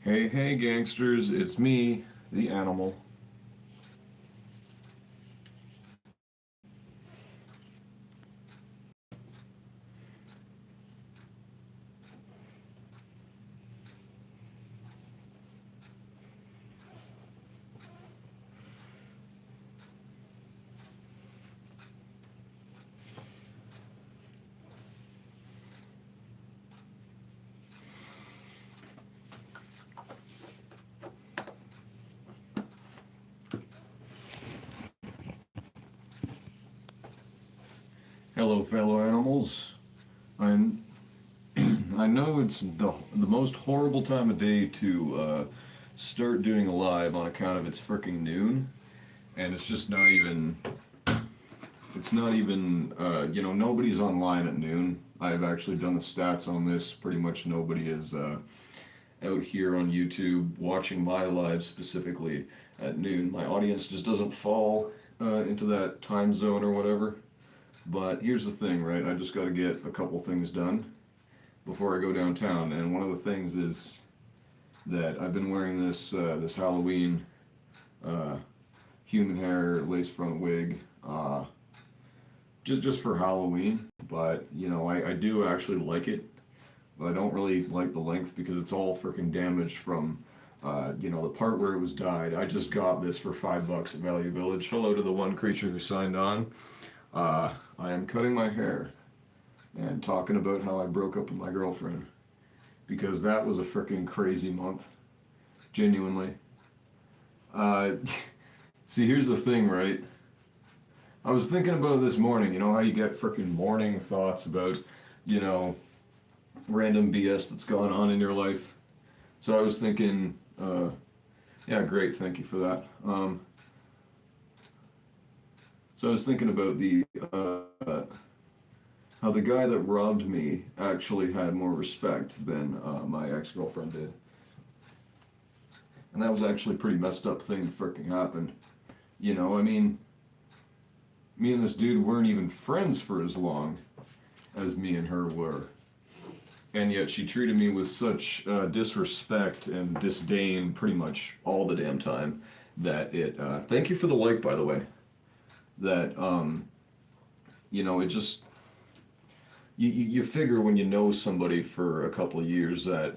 Hey, hey, gangsters, it's me, the animal. Hello, fellow animals. I I know it's the most horrible time of day to start doing a live on account of it's freaking noon, and it's just not even. It's not even. Nobody's online at noon. I've actually done the stats on this. Pretty much nobody is out here on YouTube watching my live specifically at noon. My audience just doesn't fall into that time zone or whatever. But here's the thing, right? I just got to get a couple things done before I go downtown, and one of the things is that I've been wearing this Halloween uh, human hair lace front wig just for Halloween. But I do actually like it, but I don't really like the length because it's all freaking damaged from the part where it was dyed. I just got this for $5 at Value Village. Hello to the one creature who signed on. I am cutting my hair and talking about how I broke up with my girlfriend because that was a freaking crazy month. Genuinely. Uh, See, here's the thing, right? I was thinking about it this morning. You know how you get freaking morning thoughts about, you know, random BS that's going on in your life? So I was thinking, yeah, great, thank you for that. So I was thinking about the how the guy that robbed me actually had more respect than my ex-girlfriend did. And that was actually a pretty messed up thing to freaking happen. I mean, me and this dude weren't even friends for as long as me and her were. And yet she treated me with such disrespect and disdain pretty much all the damn time that thank you for the like, by the way. That, it just, you figure when you know somebody for a couple of years that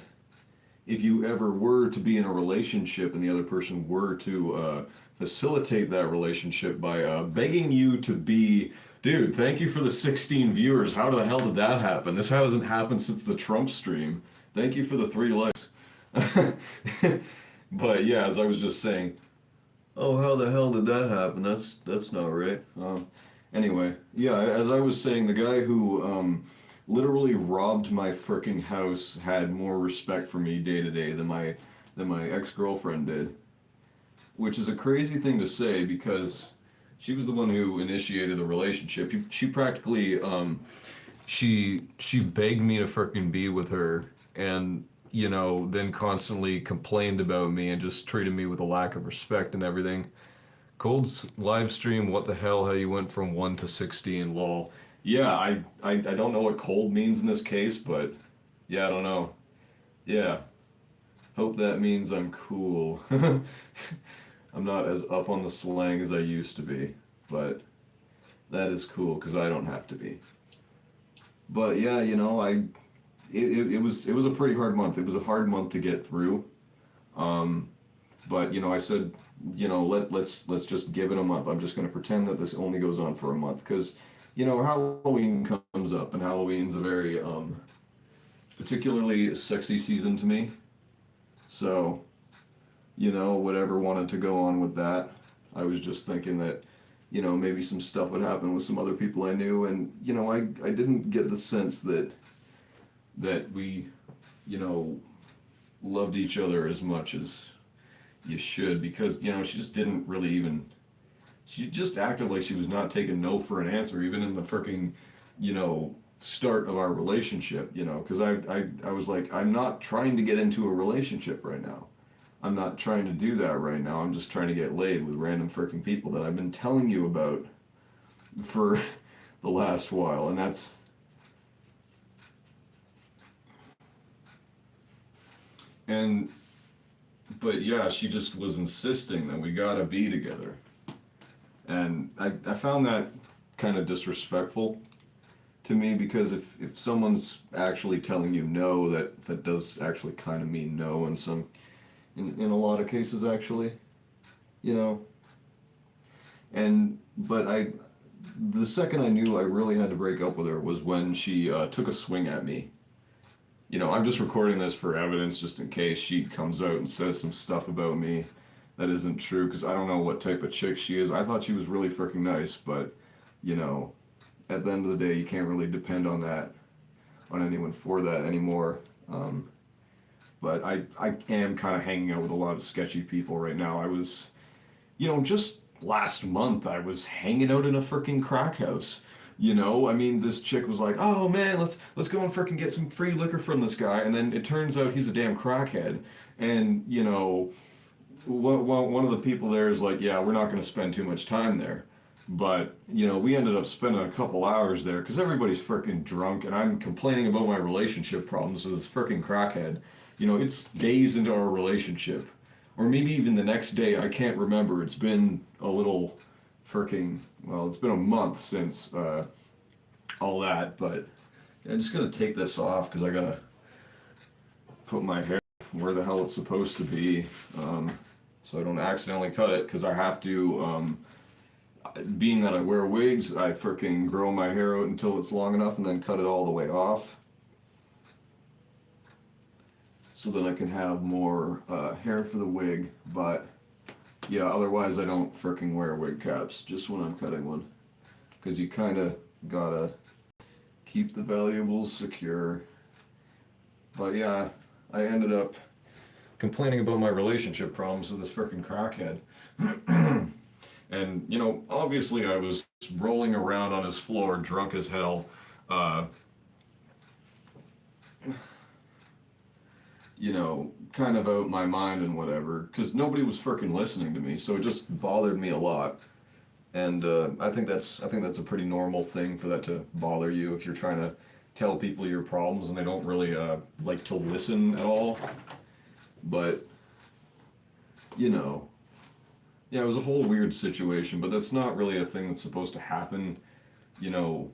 if you ever were to be in a relationship and the other person were to facilitate that relationship by begging you to be, dude, thank you for the 16 viewers. How the hell did that happen? This hasn't happened since the Trump stream. Thank you for the 3 likes. But yeah, as I was just saying, oh, how the hell did that happen? That's not right. Anyway, yeah, as I was saying, the guy who literally robbed my fricking house had more respect for me day to day than my ex-girlfriend did, which is a crazy thing to say because she was the one who initiated the relationship. She practically she begged me to fricking be with her, and then constantly complained about me and just treated me with a lack of respect and everything. Cold's live stream, what the hell, how you went from 1 to 16, lol. Yeah, I don't know what cold means in this case, but yeah, I don't know. Yeah, hope that means I'm cool. I'm not as up on the slang as I used to be, but that is cool because I don't have to be. But yeah, it was a pretty hard month. It was a hard month to get through. Um, but I said, let's just give it a month. I'm just going to pretend that this only goes on for a month because Halloween comes up, and Halloween's a very particularly sexy season to me. So, whatever wanted to go on with that, I was just thinking that maybe some stuff would happen with some other people I knew, and I didn't get the sense that we you know loved each other as much as you should, because she just didn't really even, she just acted like she was not taking no for an answer even in the freaking start of our relationship, because I was like, I'm not trying to get into a relationship right now. I'm not trying to do that right now. I'm just trying to get laid with random freaking people that I've been telling you about for the last while. And that's, and but yeah, she just was insisting that we gotta be together. And I found that kind of disrespectful to me because if someone's actually telling you no, that does actually kind of mean no in a lot of cases actually, you know. And but the second I knew I really had to break up with her was when she took a swing at me. You know, I'm just recording this for evidence just in case she comes out and says some stuff about me that isn't true because I don't know what type of chick she is. I thought she was really freaking nice, but you know, at the end of the day, you can't really depend on anyone for that anymore. But I am kind of hanging out with a lot of sketchy people right now. I was, you know, just last month I was hanging out in a freaking crack house. You know, I mean, this chick was like, "Oh man, let's go and freaking get some free liquor from this guy," and then it turns out he's a damn crackhead. And you know, one of the people there is like, "Yeah, we're not going to spend too much time there." But you know, we ended up spending a couple hours there because everybody's freaking drunk, and I'm complaining about my relationship problems with this freaking crackhead. You know, it's days into our relationship, or maybe even the next day. I can't remember. It's been a little freaking well. It's been a month since all that, but I'm just gonna take this off because I gotta put my hair where the hell it's supposed to be, so I don't accidentally cut it because I have to. Being that I wear wigs, I freaking grow my hair out until it's long enough and then cut it all the way off. So then I can have more hair for the wig, but yeah, otherwise I don't freaking wear wig caps, just when I'm cutting one. Because you kind of gotta keep the valuables secure. But yeah, I ended up complaining about my relationship problems with this freaking crackhead. And, you know, obviously I was rolling around on his floor, drunk as hell. You know, kind of out my mind and whatever, because nobody was freaking listening to me, so it just bothered me a lot. And I think that's a pretty normal thing for that to bother you if you're trying to tell people your problems and they don't really like to listen at all. But, you know. Yeah, it was a whole weird situation, but that's not really a thing that's supposed to happen, you know,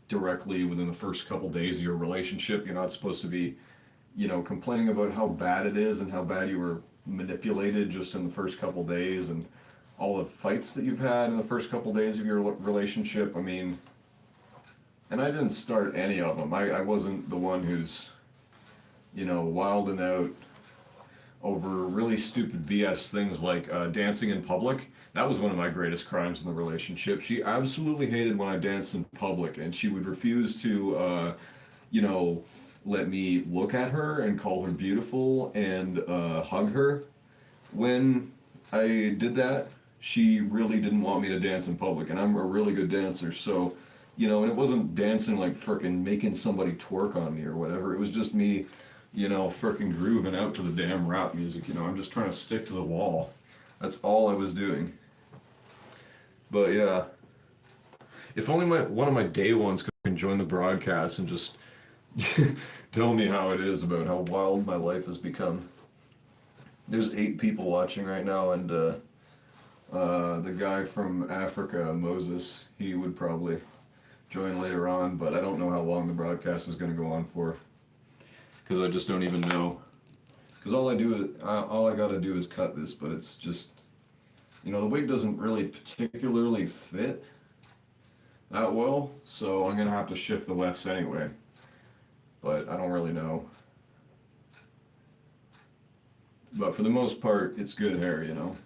directly within the first couple days of your relationship. You're not supposed to be, you know, complaining about how bad it is and how bad you were manipulated just in the first couple days and all the fights that you've had in the first couple days of your relationship. I mean, and I didn't start any of them. I wasn't the one who's, you know, wilding out over really stupid BS things like dancing in public. That was one of my greatest crimes in the relationship. She absolutely hated when I danced in public, and she would refuse to, you know, let me look at her and call her beautiful and hug her. When I did that, she really didn't want me to dance in public, and I'm a really good dancer, so, you know, and it wasn't dancing like frickin' making somebody twerk on me or whatever. It was just me, you know, frickin' grooving out to the damn rap music, you know. I'm just trying to stick to the wall. That's all I was doing. But yeah, if only one of my day ones could join the broadcast and just tell me how it is about how wild my life has become. There's 8 people watching right now, and the guy from Africa, Moses, he would probably join later on, but I don't know how long the broadcast is going to go on for. Because I just don't even know. Because all I gotta do is cut this, but it's just, you know, the wig doesn't really particularly fit that well, so I'm gonna have to shift the lefts anyway. But I don't really know. But for the most part, it's good hair, you know.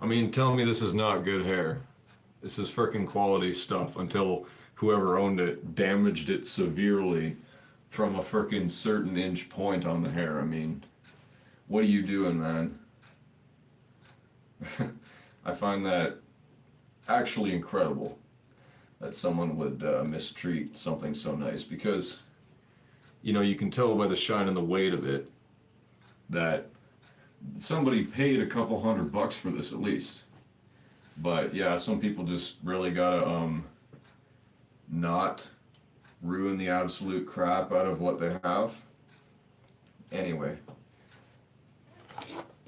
I mean, tell me this is not good hair. This is freaking quality stuff until whoever owned it damaged it severely from a freaking certain inch point on the hair. I mean, what are you doing, man? I find that actually incredible that someone would mistreat something so nice because, you know, you can tell by the shine and the weight of it that somebody paid a couple $100 for this at least. But yeah, some people just really gotta not ruin the absolute crap out of what they have. Anyway.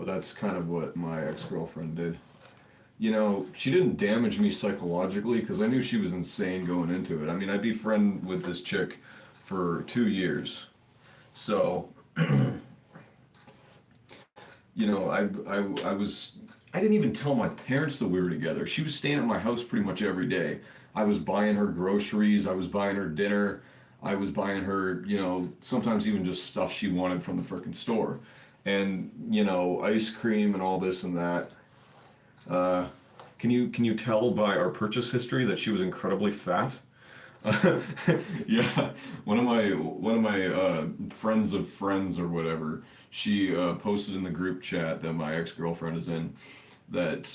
but that's kind of what my ex-girlfriend did. You know, she didn't damage me psychologically because I knew she was insane going into it. I mean, I'd be friend with this chick for 2 years. So, you know, I didn't even tell my parents that we were together. She was staying at my house pretty much every day. I was buying her groceries, I was buying her dinner, I was buying her, you know, sometimes even just stuff she wanted from the frickin' store. And, you know, ice cream and all this and that. Uh, can you tell by our purchase history that she was incredibly fat? Yeah, one of my friends of friends or whatever, she posted in the group chat that my ex girlfriend is in that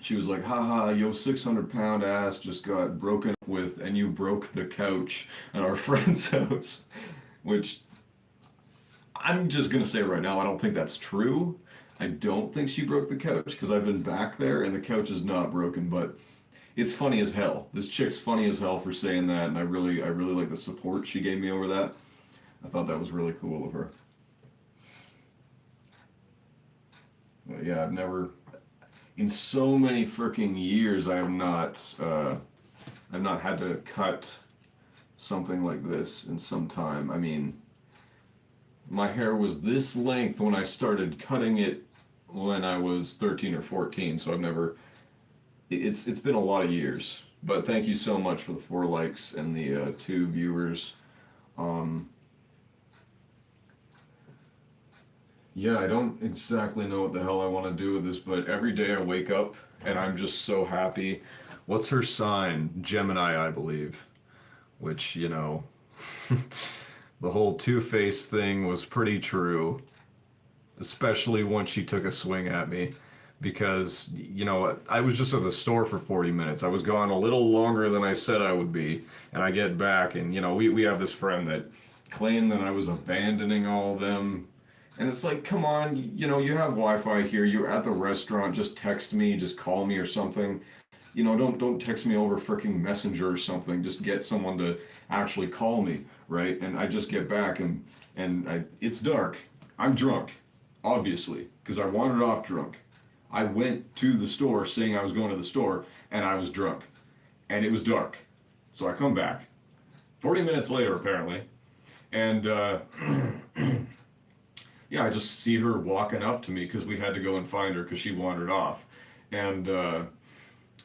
she was like, haha, yo, 600-pound ass just got broken up with, and you broke the couch at our friend's house, which I'm just gonna say right now, I don't think that's true. I don't think she broke the couch because I've been back there and the couch is not broken, but it's funny as hell. This chick's funny as hell for saying that, and I really like the support she gave me over that. I thought that was really cool of her. But yeah, I've never, in so many freaking years, I've not had to cut something like this in some time. I mean, my hair was this length when I started cutting it when I was 13 or 14, so I've never, it's been a lot of years. But thank you so much for the 4 likes and the 2 viewers. Um, yeah, I don't exactly know what the hell I want to do with this, but every day I wake up and I'm just so happy. What's her sign? Gemini, I believe. Which, you know, the whole two-face thing was pretty true, especially once she took a swing at me. Because, you know, I was just at the store for 40 minutes. I was gone a little longer than I said I would be. And I get back, and, you know, we have this friend that claimed that I was abandoning all of them. And it's like, come on, you know, you have Wi-Fi here. You're at the restaurant. Just text me. Just call me or something. You know, don't text me over freaking Messenger or something. Just get someone to actually call me, right? And I just get back, and it's dark. I'm drunk, obviously, because I wandered off drunk. I went to the store saying I was going to the store, and I was drunk. And it was dark. So I come back, 40 minutes later, apparently, and yeah, I just see her walking up to me because we had to go and find her because she wandered off. And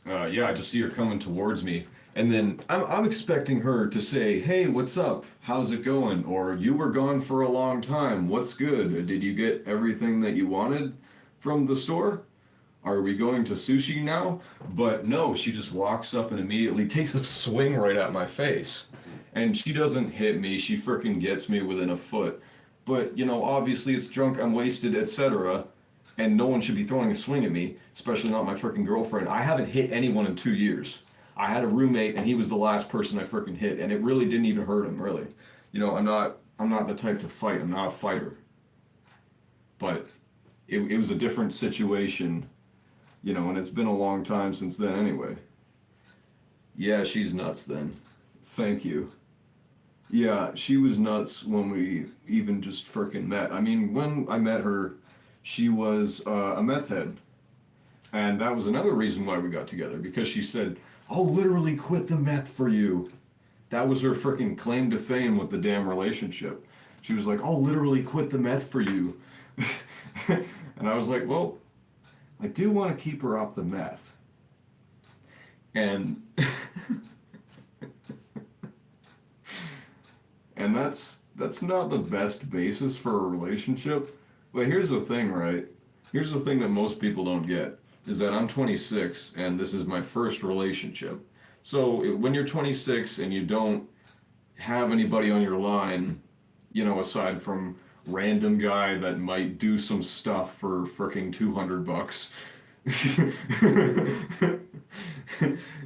yeah, I just see her coming towards me. And then I'm expecting her to say, hey, what's up? How's it going? Or you were gone for a long time. What's good? Did you get everything that you wanted from the store? Are we going to sushi now? But no, she just walks up and immediately takes a swing right at my face. And she doesn't hit me. She frickin' gets me within a foot. But, you know, obviously it's drunk, I'm wasted, etc. And no one should be throwing a swing at me, especially not my frickin' girlfriend. I haven't hit anyone in 2 years. I had a roommate and he was the last person I frickin' hit, and it really didn't even hurt him, really. You know, I'm not the type to fight. I'm not a fighter. But it was a different situation, you know, and it's been a long time since then anyway. Yeah, she's nuts then. Thank you. Yeah, she was nuts when we even just frickin' met. I mean, when I met her, she was a meth head. And that was another reason why we got together, because she said, I'll literally quit the meth for you. That was her frickin' claim to fame with the damn relationship. She was like, I'll literally quit the meth for you. And I was like, well, I do want to keep her off the meth. And and that's not the best basis for a relationship. But here's the thing, right? Here's the thing that most people don't get, is that I'm 26 and this is my first relationship. So when you're 26 and you don't have anybody on your line, you know, aside from random guy that might do some stuff for fricking $200,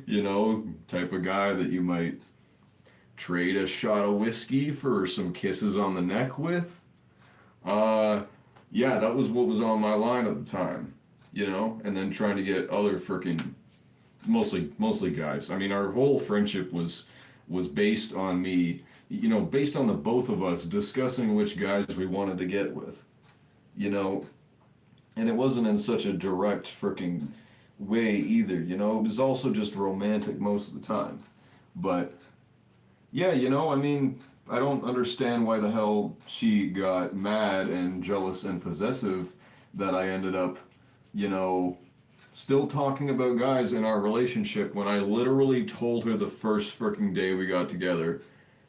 you know, type of guy that you might trade a shot of whiskey for some kisses on the neck with. Yeah, that was what was on my line at the time, you know, and then trying to get other freaking, mostly guys. I mean, our whole friendship was based on me, you know, based on the both of us discussing which guys we wanted to get with, you know, and it wasn't in such a direct freaking way either, you know. It was also just romantic most of the time. But yeah, you know, I mean, I don't understand why the hell she got mad and jealous and possessive that I ended up, you know, still talking about guys in our relationship when I literally told her the first freaking day we got together,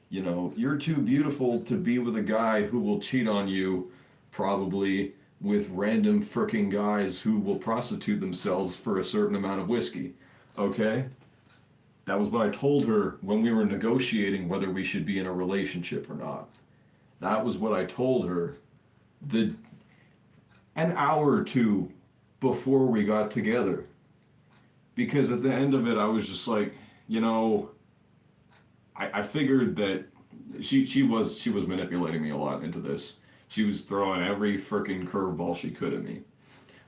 you know, you're too beautiful to be with a guy who will cheat on you, probably with random freaking guys who will prostitute themselves for a certain amount of whiskey. Okay? That was what I told her when we were negotiating whether we should be in a relationship or not. That was what I told her the an hour or two before we got together. Because at the end of it, I was just like, you know, I figured that she was manipulating me a lot into this. She was throwing every freaking curveball she could at me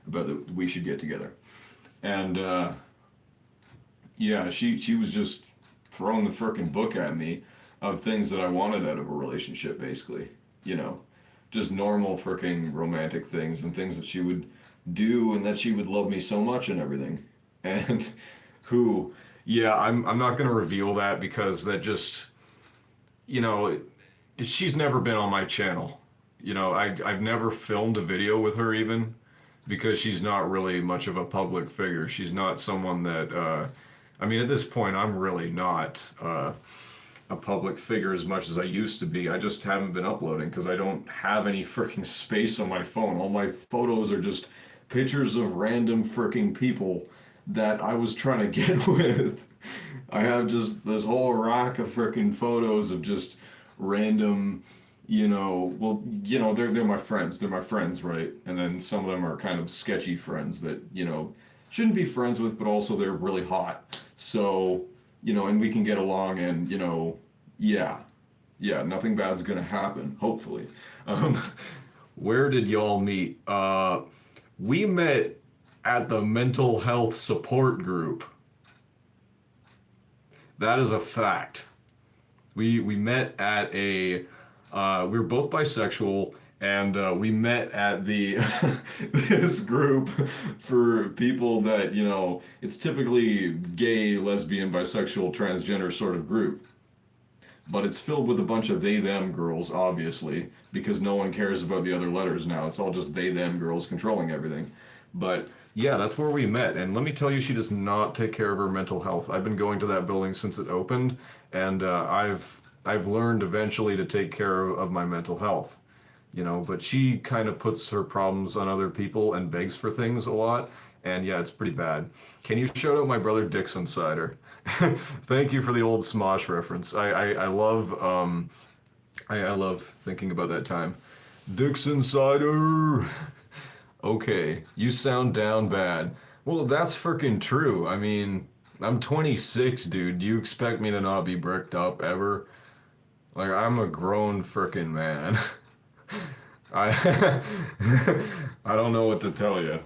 about that we should get together, and yeah, she was just throwing the freaking book at me of things that I wanted out of a relationship, basically. You know, just normal freaking romantic things and things that she would do and that she would love me so much and everything. And who, yeah, I'm not gonna reveal that because that just, you know, she's never been on my channel. You know, I've never filmed a video with her even because she's not really much of a public figure. She's not someone that, I mean, at this point, I'm really not a public figure as much as I used to be. I just haven't been uploading because I don't have any freaking space on my phone. All my photos are just pictures of random freaking people that I was trying to get with. I have just this whole rack of freaking photos of just random, you know, well, you know, they're my friends. They're my friends, right? And then some of them are kind of sketchy friends that, you know, shouldn't be friends with, but also they're really hot. So, you know, and we can get along and, you know, yeah. Yeah, nothing bad's gonna happen, hopefully. Um, where did y'all meet? We met at the mental health support group. That is a fact. We met at a we were both bisexual and we met at the this group for people that, you know, it's typically gay, lesbian, bisexual, transgender sort of group. But it's filled with a bunch of they them girls, obviously, because no one cares about the other letters now. It's all just they them girls controlling everything. But yeah, that's where we met. And let me tell you, she does not take care of her mental health. I've been going to that building since it opened, and I've learned eventually to take care of my mental health. You know, but she kind of puts her problems on other people and begs for things a lot. And yeah, it's pretty bad. Can you shout out my brother Dixon Cider? Thank you for the old Smosh reference. I love I love thinking about that time. Dixon Cider. Okay, you sound down bad. Well, that's freaking true. I mean, I'm 26, dude. Do you expect me to not be bricked up ever? Like, I'm a grown freaking man. I I don't know what to tell you.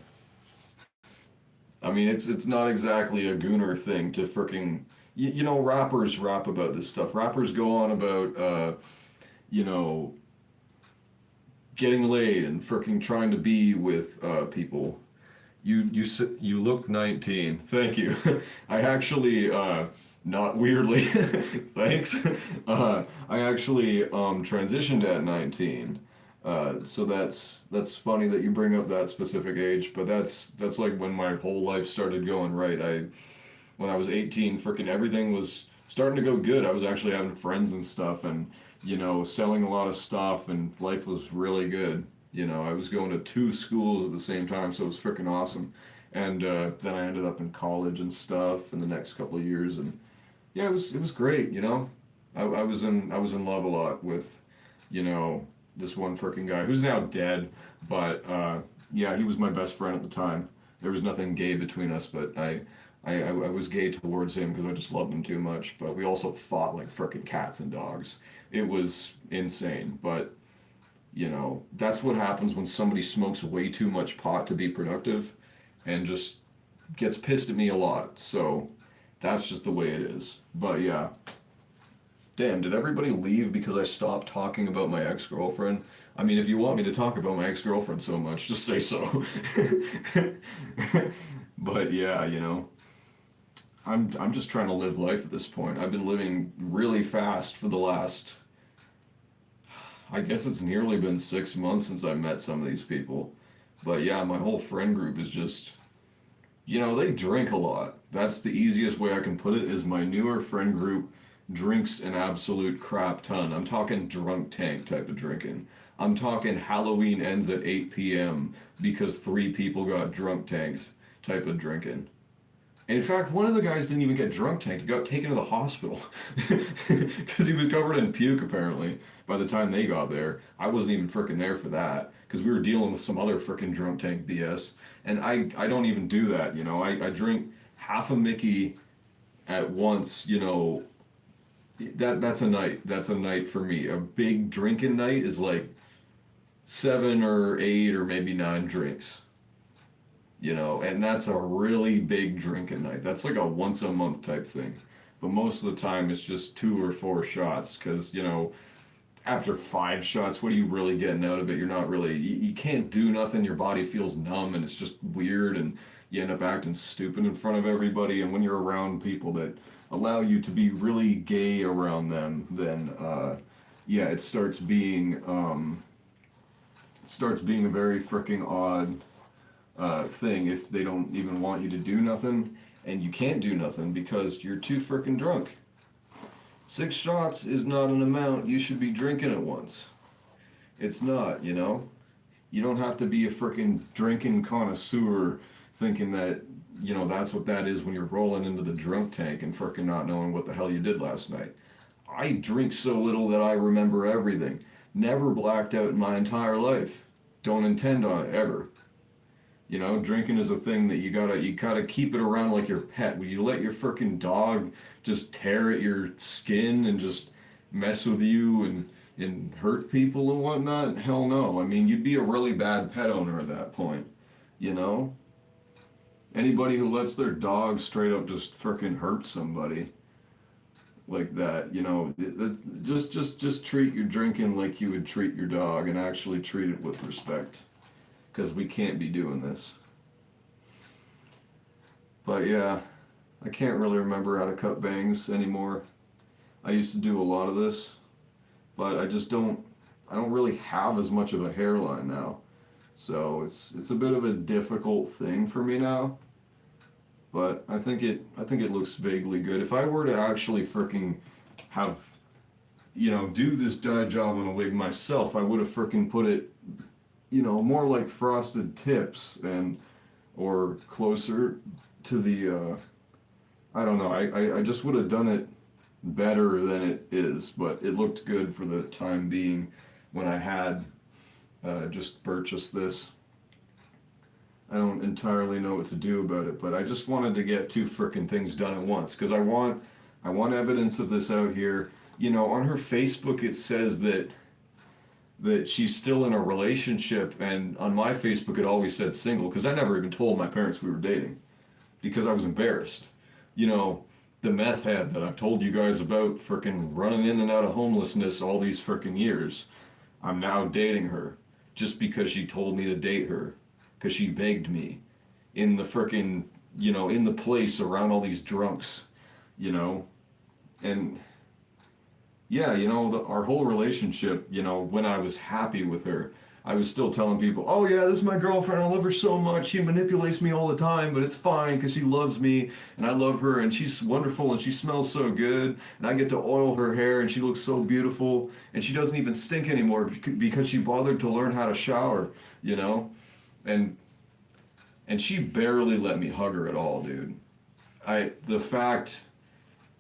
I mean, it's not exactly a gooner thing to freaking you know, rappers rap about this stuff. Rappers go on about you know, getting laid and freaking trying to be with people. You look 19. Thank you. I actually not weirdly thanks. I actually transitioned at 19. So that's funny that you bring up that specific age, but that's like when my whole life started going right. When I was 18, freaking everything was starting to go good. I was actually having friends and stuff and, you know, selling a lot of stuff and life was really good. You know, I was going to two schools at the same time, so it was freaking awesome. And then I ended up in college and stuff in the next couple of years and yeah, it was great, you know. I was in love a lot with, you know, this one freaking guy who's now dead, but yeah, he was my best friend at the time. There was nothing gay between us, but I was gay towards him because I just loved him too much. But we also fought like freaking cats and dogs. It was insane, but you know, that's what happens when somebody smokes way too much pot to be productive and just gets pissed at me a lot. So that's just the way it is. But yeah, Damn, did everybody leave because I stopped talking about my ex-girlfriend? I mean, if you want me to talk about my ex-girlfriend so much, just say so. But yeah, I'm just trying to live life at this point. I've been living really fast for the last, I guess it's nearly been 6 months since I met some of these people. But yeah, my whole friend group is just, they drink a lot. That's the easiest way I can put it, is my newer friend group drinks an absolute crap ton. I'm talking drunk tank type of drinking. I'm talking Halloween ends at 8 p.m. because 3 people got drunk tanked type of drinking. And in fact, one of the guys didn't even get drunk tanked. He got taken to the hospital because he was covered in puke, apparently, by the time they got there. I wasn't even frickin' there for that because we were dealing with some other frickin' drunk tank BS. And I don't even do that, I drink half a Mickey at once, that's a night. That's a night for me. A big drinking night is like 7 or 8 or maybe 9 drinks. And that's a really big drinking night. That's like a once a month type thing. But most of the time it's just 2 or 4 shots because, after 5 shots, what are you really getting out of it? You're not really, you can't do nothing. Your body feels numb and it's just weird and you end up acting stupid in front of everybody. And when you're around people that allow you to be really gay around them, then, yeah, it starts being a very freaking odd thing if they don't even want you to do nothing, and you can't do nothing because you're too freaking drunk. 6 shots is not an amount you should be drinking at once. It's not, You don't have to be a freaking drinking connoisseur thinking that, that's what that is when you're rolling into the drunk tank and freaking not knowing what the hell you did last night. I drink so little that I remember everything. Never blacked out in my entire life. Don't intend on it ever. Drinking is a thing that you gotta keep it around like your pet. Will you let your frickin' dog just tear at your skin and just mess with you and hurt people and whatnot? Hell no. I mean, you'd be a really bad pet owner at that point. Anybody who lets their dog straight up just frickin' hurt somebody like that, just treat your drinking like you would treat your dog and actually treat it with respect. Because we can't be doing this. But yeah, I can't really remember how to cut bangs anymore. I used to do a lot of this, but I don't really have as much of a hairline now. So it's a bit of a difficult thing for me now. But I think it looks vaguely good. If I were to actually freaking have, do this dye job on a wig myself, I would have freaking put it, more like frosted tips or closer to the, I don't know, I just would have done it better than it is, but it looked good for the time being when I had just purchased this. I don't entirely know what to do about it, but I just wanted to get 2 frickin' things done at once, because I want evidence of this out here. On her Facebook it says that she's still in a relationship, and on my Facebook it always said single, because I never even told my parents we were dating, because I was embarrassed. The meth head that I've told you guys about frickin' running in and out of homelessness all these frickin' years, I'm now dating her, just because she told me to date her, because she begged me, in the frickin', in the place around all these drunks, and... Yeah, our whole relationship, when I was happy with her, I was still telling people, oh yeah, this is my girlfriend, I love her so much, she manipulates me all the time, but it's fine because she loves me, and I love her, and she's wonderful, and she smells so good, and I get to oil her hair, and she looks so beautiful, and she doesn't even stink anymore because she bothered to learn how to shower, and she barely let me hug her at all, dude. The fact...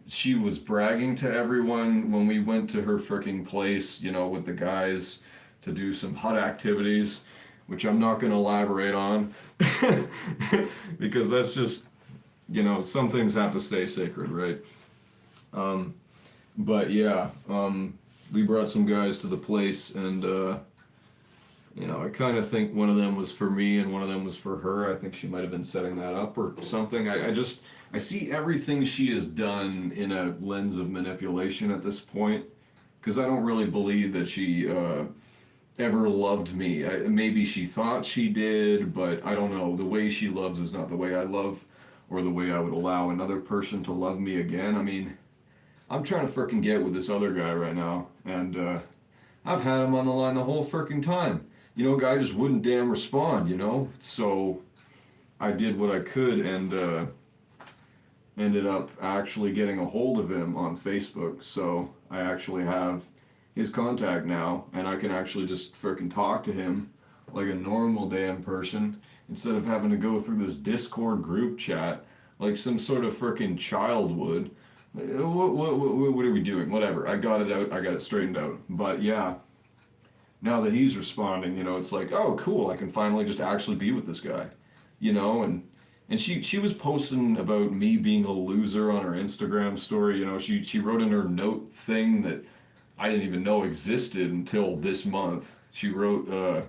She was bragging to everyone when we went to her freaking place, with the guys to do some hot activities, which I'm not going to elaborate on because that's just, some things have to stay sacred, right? But yeah, we brought some guys to the place and, I kind of think one of them was for me and one of them was for her. I think she might have been setting that up or something. I see everything she has done in a lens of manipulation at this point because I don't really believe that she ever loved me. Maybe she thought she did, but I don't know. The way she loves is not the way I love or the way I would allow another person to love me again. I mean, I'm trying to frickin' get with this other guy right now, and I've had him on the line the whole frickin' time. Guy just wouldn't damn respond. So I did what I could and ended up actually getting a hold of him on Facebook. So I actually have his contact now, and I can actually just frickin' talk to him like a normal damn person instead of having to go through this Discord group chat like some sort of frickin' child would. What are we doing? Whatever. I got it out. I got it straightened out. But yeah, now that he's responding, it's like, oh, cool. I can finally just actually be with this guy, and she was posting about me being a loser on her Instagram story. She wrote in her note thing that I didn't even know existed until this month. She wrote, oh,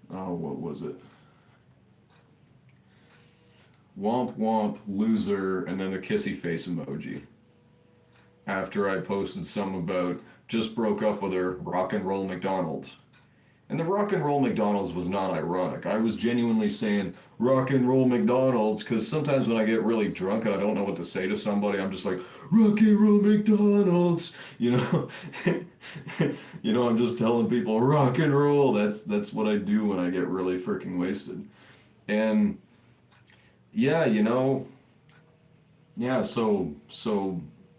what was it? Womp womp, loser, and then the kissy face emoji. After I posted some about just broke up with her, rock and roll McDonald's. And the rock and roll McDonald's was not ironic. I was genuinely saying rock and roll McDonald's because sometimes when I get really drunk and I don't know what to say to somebody, I'm just like, rock and roll McDonald's. I'm just telling people rock and roll. That's what I do when I get really freaking wasted. And yeah, yeah, so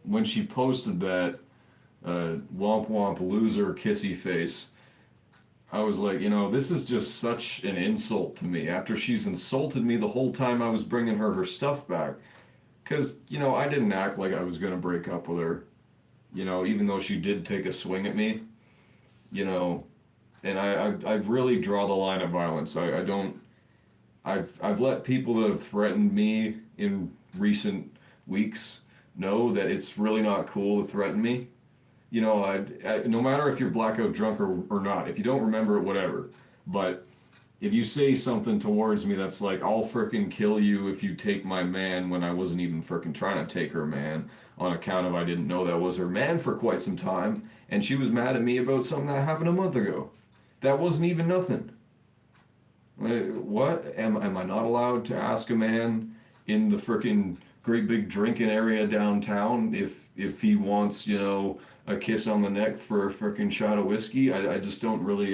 when she posted that womp womp loser kissy face, I was like, this is just such an insult to me after she's insulted me the whole time I was bringing her stuff back. Because, I didn't act like I was going to break up with her, even though she did take a swing at me, and I really draw the line at violence. I don't, I've let people that have threatened me in recent weeks know that it's really not cool to threaten me. No matter if you're blackout drunk or not, if you don't remember it, whatever. But if you say something towards me that's like, I'll frickin' kill you if you take my man when I wasn't even frickin' trying to take her man on account of I didn't know that was her man for quite some time, and she was mad at me about something that happened a month ago. That wasn't even nothing. What? Am I not allowed to ask a man in the frickin' great big drinking area downtown if he wants, a kiss on the neck for a frickin' shot of whiskey? I just don't really,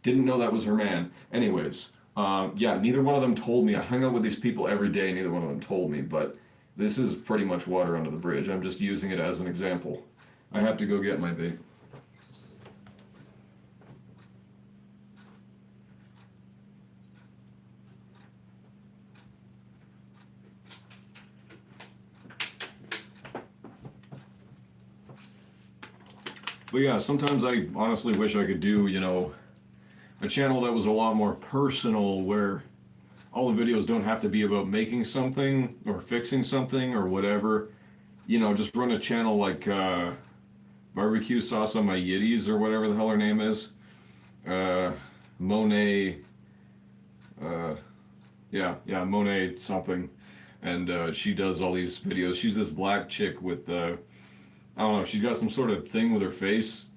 didn't know that was her man. Anyways, yeah, neither one of them told me. I hung out with these people every day, neither one of them told me, but this is pretty much water under the bridge. I'm just using it as an example. I have to go get my vape. But yeah, sometimes I honestly wish I could do, a channel that was a lot more personal where all the videos don't have to be about making something or fixing something or whatever. Just run a channel like Barbecue Sauce on My Yitties or whatever the hell her name is. Monet, Monet something. And she does all these videos. She's this black chick with I don't know. She's got some sort of thing with her face.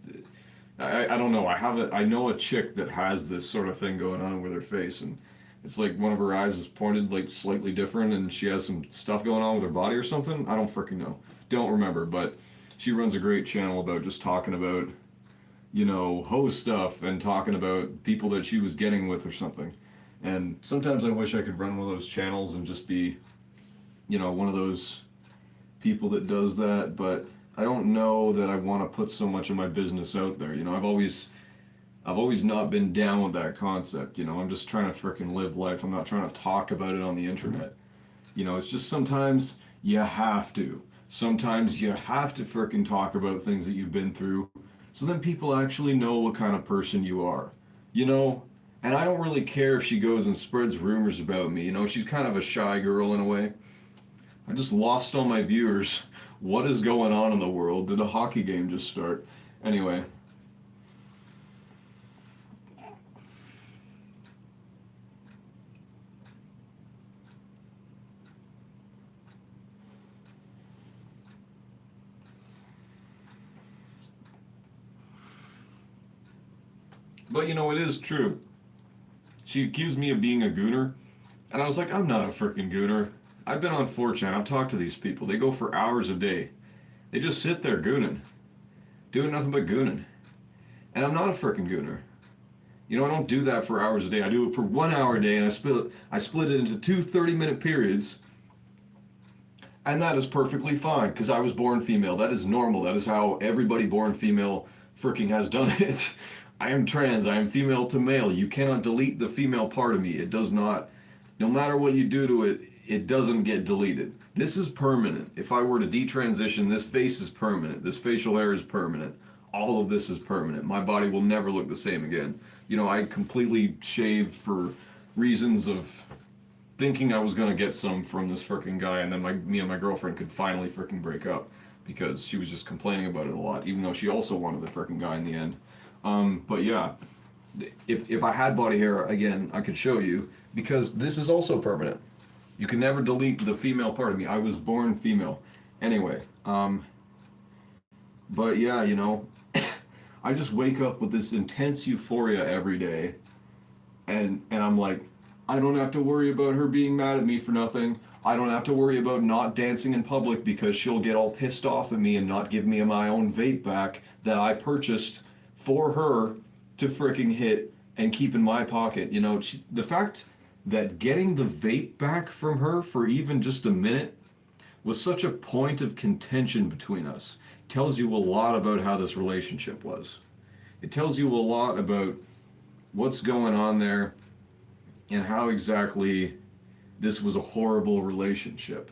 I don't know. I know a chick that has this sort of thing going on with her face, and it's like one of her eyes is pointed like slightly different, and she has some stuff going on with her body or something. I don't freaking know. Don't remember, but she runs a great channel about just talking about, hoe stuff and talking about people that she was getting with or something. And sometimes I wish I could run one of those channels and just be, one of those people that does that, but I don't know that I want to put so much of my business out there. I've always not been down with that concept. I'm just trying to frickin' live life. I'm not trying to talk about it on the internet. It's just sometimes you have to. Sometimes you have to frickin' talk about things that you've been through so then people actually know what kind of person you are. And I don't really care if she goes and spreads rumors about me. She's kind of a shy girl in a way. I just lost all my viewers. What is going on in the world? Did a hockey game just start? Anyway. But you know, it is true. She accused me of being a gooner, and I was like, I'm not a freaking gooner. I've been on 4chan, I've talked to these people. They go for hours a day. They just sit there gooning, doing nothing but gooning. And I'm not a freaking gooner. You know, I don't do that for hours a day. I do it for 1 hour a day, and I split it into two 30-minute periods, and that is perfectly fine because I was born female. That is normal. That is how everybody born female freaking has done it. I am trans. I am female to male. You cannot delete the female part of me. It does not. No matter what you do to it, it doesn't get deleted. This is permanent. If I were to detransition, this face is permanent. This facial hair is permanent. All of this is permanent. My body will never look the same again. You know, I completely shaved for reasons of thinking I was gonna get some from this freaking guy, and then me and my girlfriend could finally freaking break up because she was just complaining about it a lot, even though she also wanted the freaking guy in the end. But yeah, if I had body hair again, I could show you because this is also permanent. You can never delete the female part of me. I was born female. Anyway, but yeah, you know, I just wake up with this intense euphoria every day, and I'm like, I don't have to worry about her being mad at me for nothing. I don't have to worry about not dancing in public because she'll get all pissed off at me and not give me my own vape back that I purchased for her to freaking hit and keep in my pocket. You know, the fact that getting the vape back from her for even just a minute was such a point of contention between us tells you a lot about how this relationship was. It tells you a lot about what's going on there and how exactly this was a horrible relationship.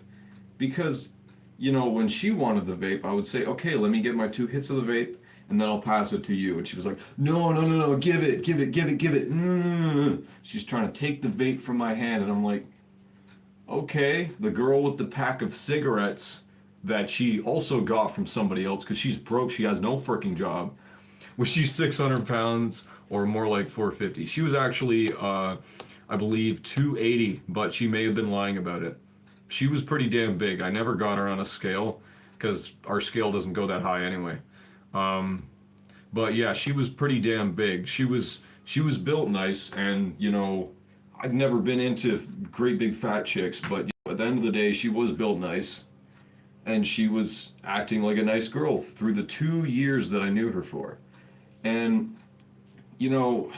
Because, you know, when she wanted the vape, I would say, okay, let me get my 2 hits of the vape and then I'll pass it to you. And she was like, no, no, no, no, give it, give it, give it, give it. She's trying to take the vape from my hand, and I'm like, okay, the girl with the pack of cigarettes that she also got from somebody else because she's broke, she has no freaking job. Was she 600 pounds or more like 450? She was actually, I believe, 280, but she may have been lying about it. She was pretty damn big. I never got her on a scale because our scale doesn't go that high anyway. But yeah, she was pretty damn big. She was built nice, and you know, I've never been into great big fat chicks, but you know, at the end of the day, she was built nice, and she was acting like a nice girl through the 2 years that I knew her for. And you know,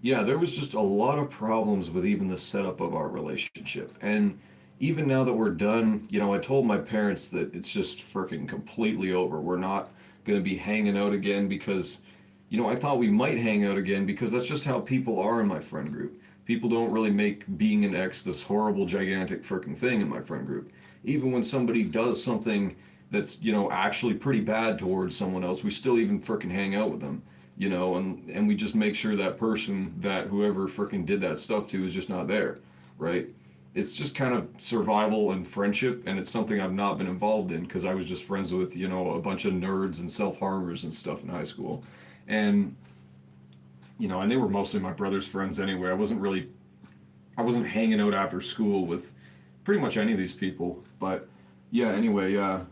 yeah, there was just a lot of problems with even the setup of our relationship. And even now that we're done, you know, I told my parents that it's just freaking completely over. We're not going to be hanging out again because, you know, I thought we might hang out again because that's just how people are in my friend group. People don't really make being an ex this horrible, gigantic freaking thing in my friend group. Even when somebody does something that's, you know, actually pretty bad towards someone else, we still even freaking hang out with them, you know, and we just make sure that person, that whoever freaking did that stuff to, is just not there, right? It's just kind of survival and friendship, and it's something I've not been involved in because I was just friends with, you know, a bunch of nerds and self-harmers and stuff in high school. And, you know, and they were mostly my brother's friends anyway. I wasn't hanging out after school with pretty much any of these people. But yeah, anyway, yeah,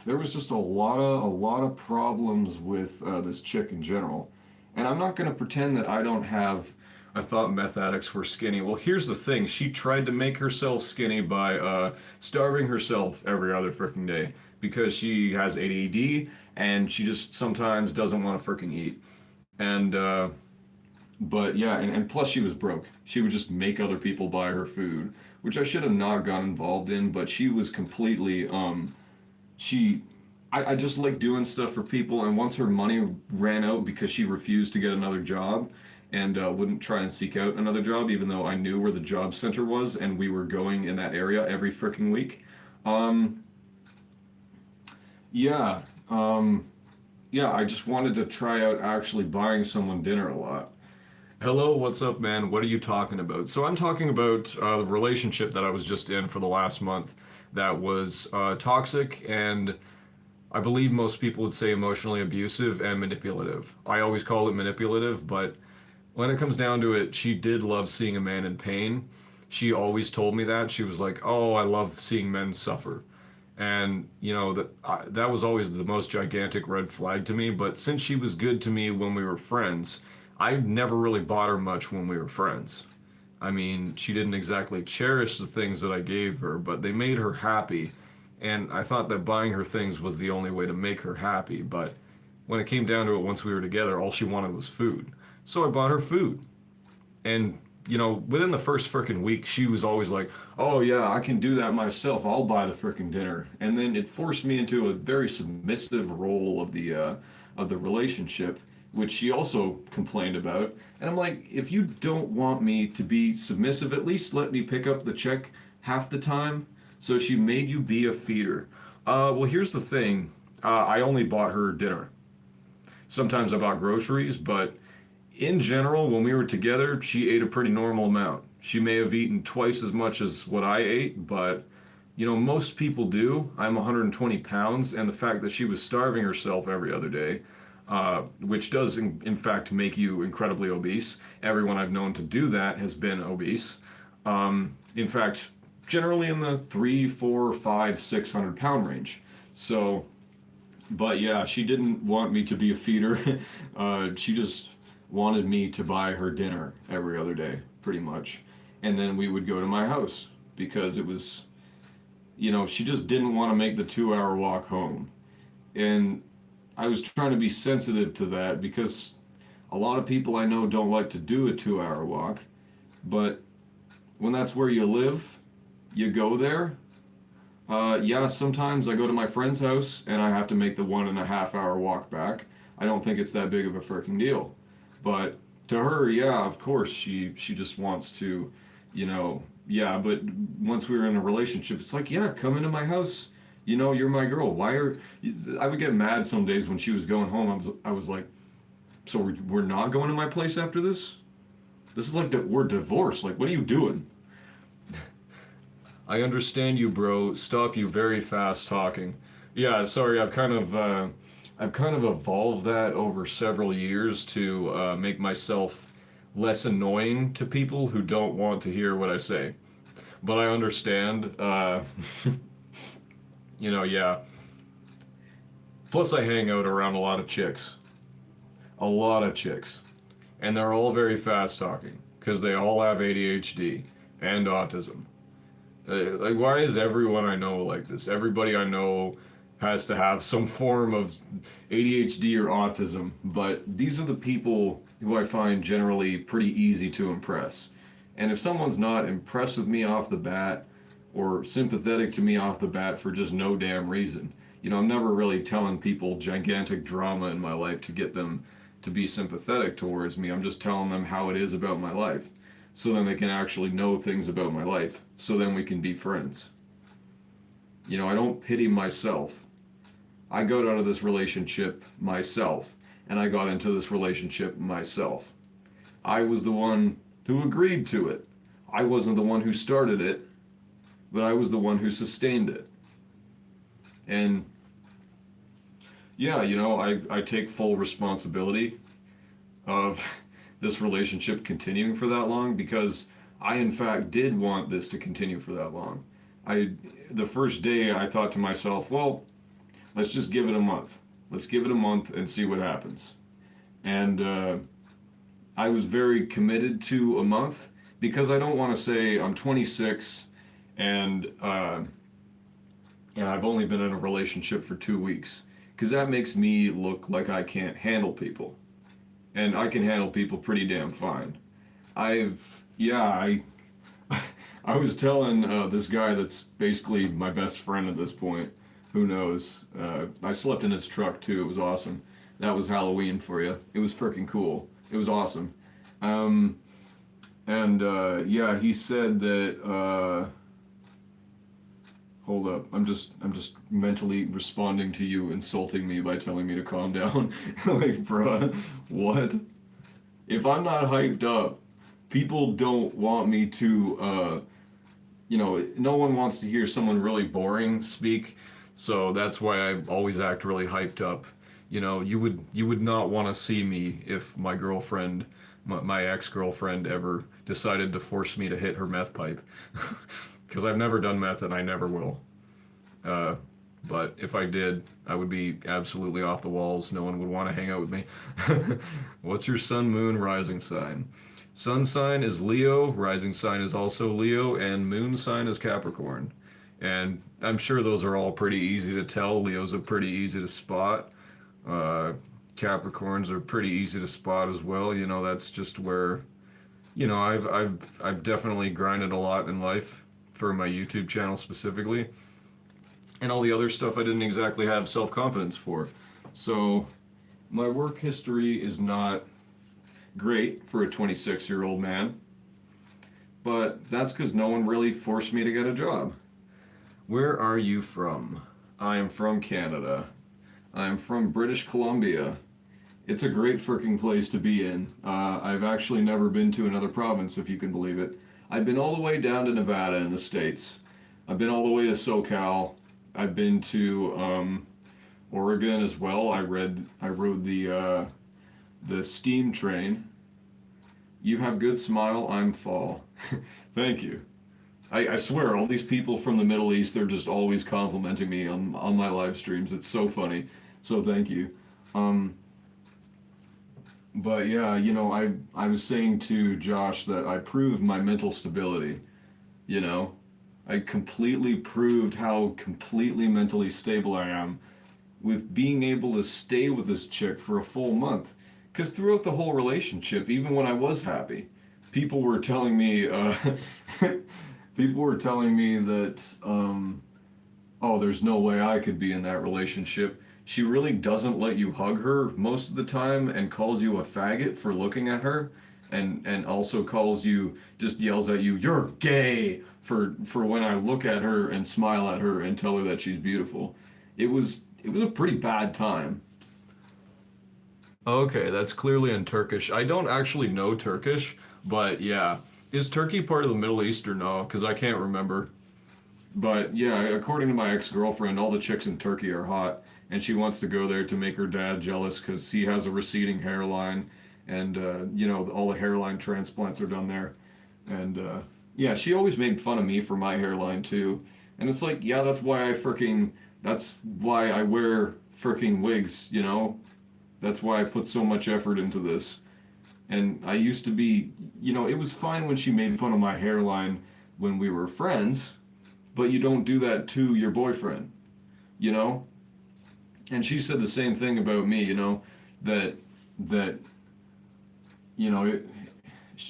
there was just a lot of problems with this chick in general, and I'm not gonna pretend that I don't have. I thought meth addicts were skinny. Well, here's the thing: she tried to make herself skinny by starving herself every other freaking day because she has ADD and she just sometimes doesn't want to freaking eat. And but yeah, and plus she was broke. She would just make other people buy her food, which I should have not got involved in. But she was completely she I just like doing stuff for people, and once her money ran out because she refused to get another job and wouldn't try and seek out another job even though I knew where the job center was and we were going in that area every freaking week. um yeah yeah, I just wanted to try out actually buying someone dinner a lot. Hello, what's up, man? What are you talking about? So I'm talking about the relationship that I was just in for the last month that was toxic, and I believe most people would say emotionally abusive and manipulative. I always call it manipulative, but when it comes down to it, she did love seeing a man in pain. She always told me that. She was like, "Oh, I love seeing men suffer." And that was always the most gigantic red flag to me. But since she was good to me when we were friends, I never really bought her much when we were friends. I mean, she didn't exactly cherish the things that I gave her, but they made her happy. And I thought that buying her things was the only way to make her happy. But when it came down to it, once we were together, all she wanted was food. So I bought her food. And, within the first frickin' week, she was always like, oh, yeah, I can do that myself. I'll buy the frickin' dinner. And then it forced me into a very submissive role of the relationship, which she also complained about. And I'm like, if you don't want me to be submissive, at least let me pick up the check half the time. So she made you be a feeder. Well, here's the thing. I only bought her dinner. Sometimes I bought groceries, but in general, when we were together, she ate a pretty normal amount. She may have eaten twice as much as what I ate, but most people do. I'm 120 pounds, and the fact that she was starving herself every other day, which does in fact make you incredibly obese. Everyone I've known to do that has been obese. In fact, generally in the 3, 4, 5, 600 pound range. So, but yeah, she didn't want me to be a feeder. She just wanted me to buy her dinner every other day, pretty much. And then we would go to my house because it was, she just didn't want to make the 2 hour walk home. And I was trying to be sensitive to that because a lot of people I know don't like to do a 2 hour walk. But when that's where you live, you go there. Yeah, sometimes I go to my friend's house and I have to make the 1.5 hour walk back. I don't think it's that big of a freaking deal. But to her, yeah, of course, she just wants to, yeah. But once we were in a relationship, it's like, yeah, come into my house. You're my girl. Why are I would get mad some days when she was going home. I was like, so we're not going to my place after this? This is like we're divorced. Like, what are you doing? I understand you, bro. Stop you very fast talking. Yeah, sorry. I've kind of evolved that over several years to make myself less annoying to people who don't want to hear what I say. But I understand. Yeah. Plus, I hang out around a lot of chicks. A lot of chicks. And they're all very fast talking because they all have ADHD and autism. Like, why is everyone I know like this? Everybody I know has to have some form of ADHD or autism, but these are the people who I find generally pretty easy to impress. And if someone's not impressed with me off the bat or sympathetic to me off the bat for just no damn reason, I'm never really telling people gigantic drama in my life to get them to be sympathetic towards me. I'm just telling them how it is about my life so then they can actually know things about my life, so then we can be friends. I don't pity myself. I got out of this relationship myself, and I got into this relationship myself. I was the one who agreed to it. I wasn't the one who started it, but I was the one who sustained it. And yeah, I take full responsibility of this relationship continuing for that long because I in fact did want this to continue for that long. I the first day I thought to myself, well, let's just give it a month. Let's give it a month and see what happens. And I was very committed to a month because I don't want to say I'm 26 and I've only been in a relationship for 2 weeks because that makes me look like I can't handle people. And I can handle people pretty damn fine. I I was telling this guy that's basically my best friend at this point. Who knows? I slept in his truck too. It was awesome. That was Halloween for you. It was freaking cool. It was awesome. Um, and yeah, he said that. Hold up. I'm just mentally responding to you insulting me by telling me to calm down. Like, bruh, what? If I'm not hyped up, people don't want me to, no one wants to hear someone really boring speak. So that's why I always act really hyped up. You would not want to see me if my girlfriend, my ex-girlfriend ever decided to force me to hit her meth pipe. Because I've never done meth and I never will. But if I did, I would be absolutely off the walls. No one would want to hang out with me. What's your sun, moon, rising sign? Sun sign is Leo, rising sign is also Leo, and moon sign is Capricorn. And I'm sure those are all pretty easy to tell. Leos are pretty easy to spot. Uh, Capricorns are pretty easy to spot as well. You know, that's just where, you know, I've definitely grinded a lot in life for my YouTube channel specifically. And all the other stuff I didn't exactly have self-confidence for. So my work history is not great for a 26-year-old man, but that's because no one really forced me to get a job. Where are you from? I am from Canada. I am from British Columbia. It's a great freaking place to be in. I've actually never been to another province, if you can believe it. I've been all the way down to Nevada in the States. I've been all the way to SoCal. I've been to Oregon as well. I rode the steam train. You have good smile. I'm fall. Thank you. I swear, all these people from the Middle East, they're just always complimenting me on my live streams. It's so funny. So thank you. But yeah, you know, I was saying to Josh that I proved my mental stability. You know, I completely proved how completely mentally stable I am with being able to stay with this chick for a full month. Because throughout the whole relationship, even when I was happy, people were telling me, people were telling me that, oh, there's no way I could be in that relationship. She really doesn't let you hug her most of the time and calls you a faggot for looking at her, and also calls you, just yells at you, "You're gay," for when I look at her and smile at her and tell her that she's beautiful. It was a pretty bad time. Okay, that's clearly in Turkish. I don't actually know Turkish, but yeah. Is Turkey part of the Middle East or no? Because I can't remember. But yeah, according to my ex-girlfriend, all the chicks in Turkey are hot, and she wants to go there to make her dad jealous because he has a receding hairline, and you know, all the hairline transplants are done there. And yeah, she always made fun of me for my hairline too. And it's like, yeah, that's why I wear freaking wigs, you know? That's why I put so much effort into this. And I used to be, you know, it was fine when she made fun of my hairline when we were friends, but you don't do that to your boyfriend, you know? And she said the same thing about me, you know, that you know,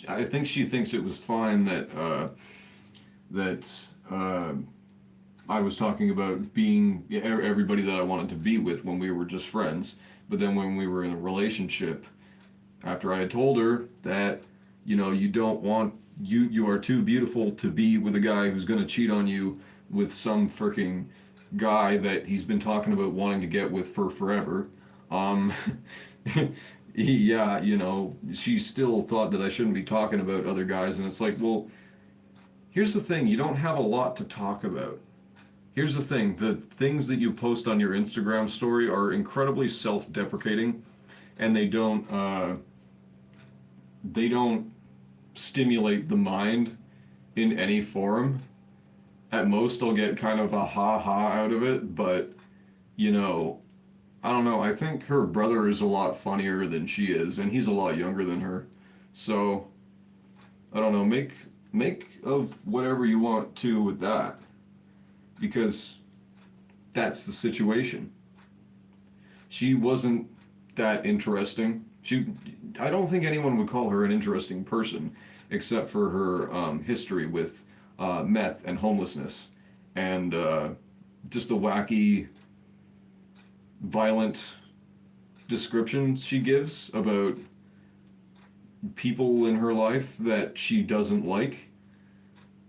I think she thinks it was fine that I was talking about being everybody that I wanted to be with when we were just friends, but then when we were in a relationship, after I had told her that, you know, you don't want, you are too beautiful to be with a guy who's going to cheat on you with some freaking guy that he's been talking about wanting to get with for forever. Um, yeah, you know, she still thought that I shouldn't be talking about other guys, and it's like, well, here's the thing, you don't have a lot to talk about. Here's the thing, the things that you post on your Instagram story are incredibly self-deprecating, and they don't stimulate the mind in any form. At most, I'll get kind of a ha-ha out of it, but, you know, I don't know, I think her brother is a lot funnier than she is, and he's a lot younger than her. So, I don't know, make of whatever you want to with that, because that's the situation. She wasn't that interesting. I don't think anyone would call her an interesting person, except for her history with meth and homelessness, and just the wacky, violent descriptions she gives about people in her life that she doesn't like.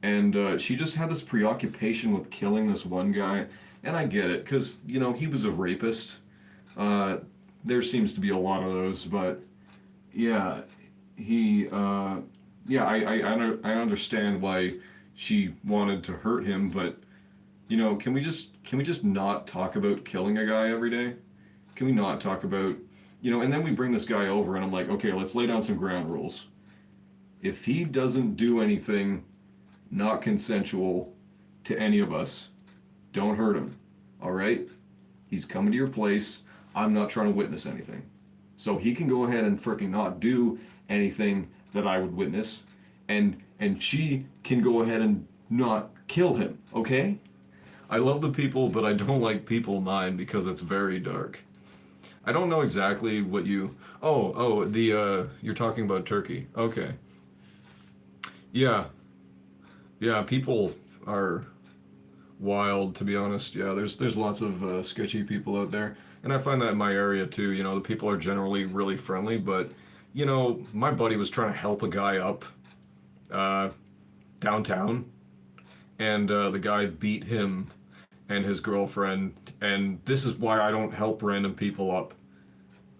And she just had this preoccupation with killing this one guy. And I get it, because, you know, he was a rapist. There seems to be a lot of those, but yeah, I understand why she wanted to hurt him, but, you know, can we just not talk about killing a guy every day? Can we not talk about, you know, and then we bring this guy over and I'm like, okay, let's lay down some ground rules. If he doesn't do anything not consensual to any of us, Don't hurt him. All right? He's coming to your place. I'm not trying to witness anything. So he can go ahead and freaking not do anything that I would witness, and she can go ahead and not kill him, okay? I love the people, but I don't like people 9 because it's very dark. I don't know exactly what you. You're talking about Turkey. Okay. Yeah. Yeah, people are wild, to be honest. Yeah, there's lots of sketchy people out there, and I find that in my area too. You know, the people are generally really friendly, but you know, my buddy was trying to help a guy up uh, downtown, and the guy beat him and his girlfriend, and this is why I don't help random people up.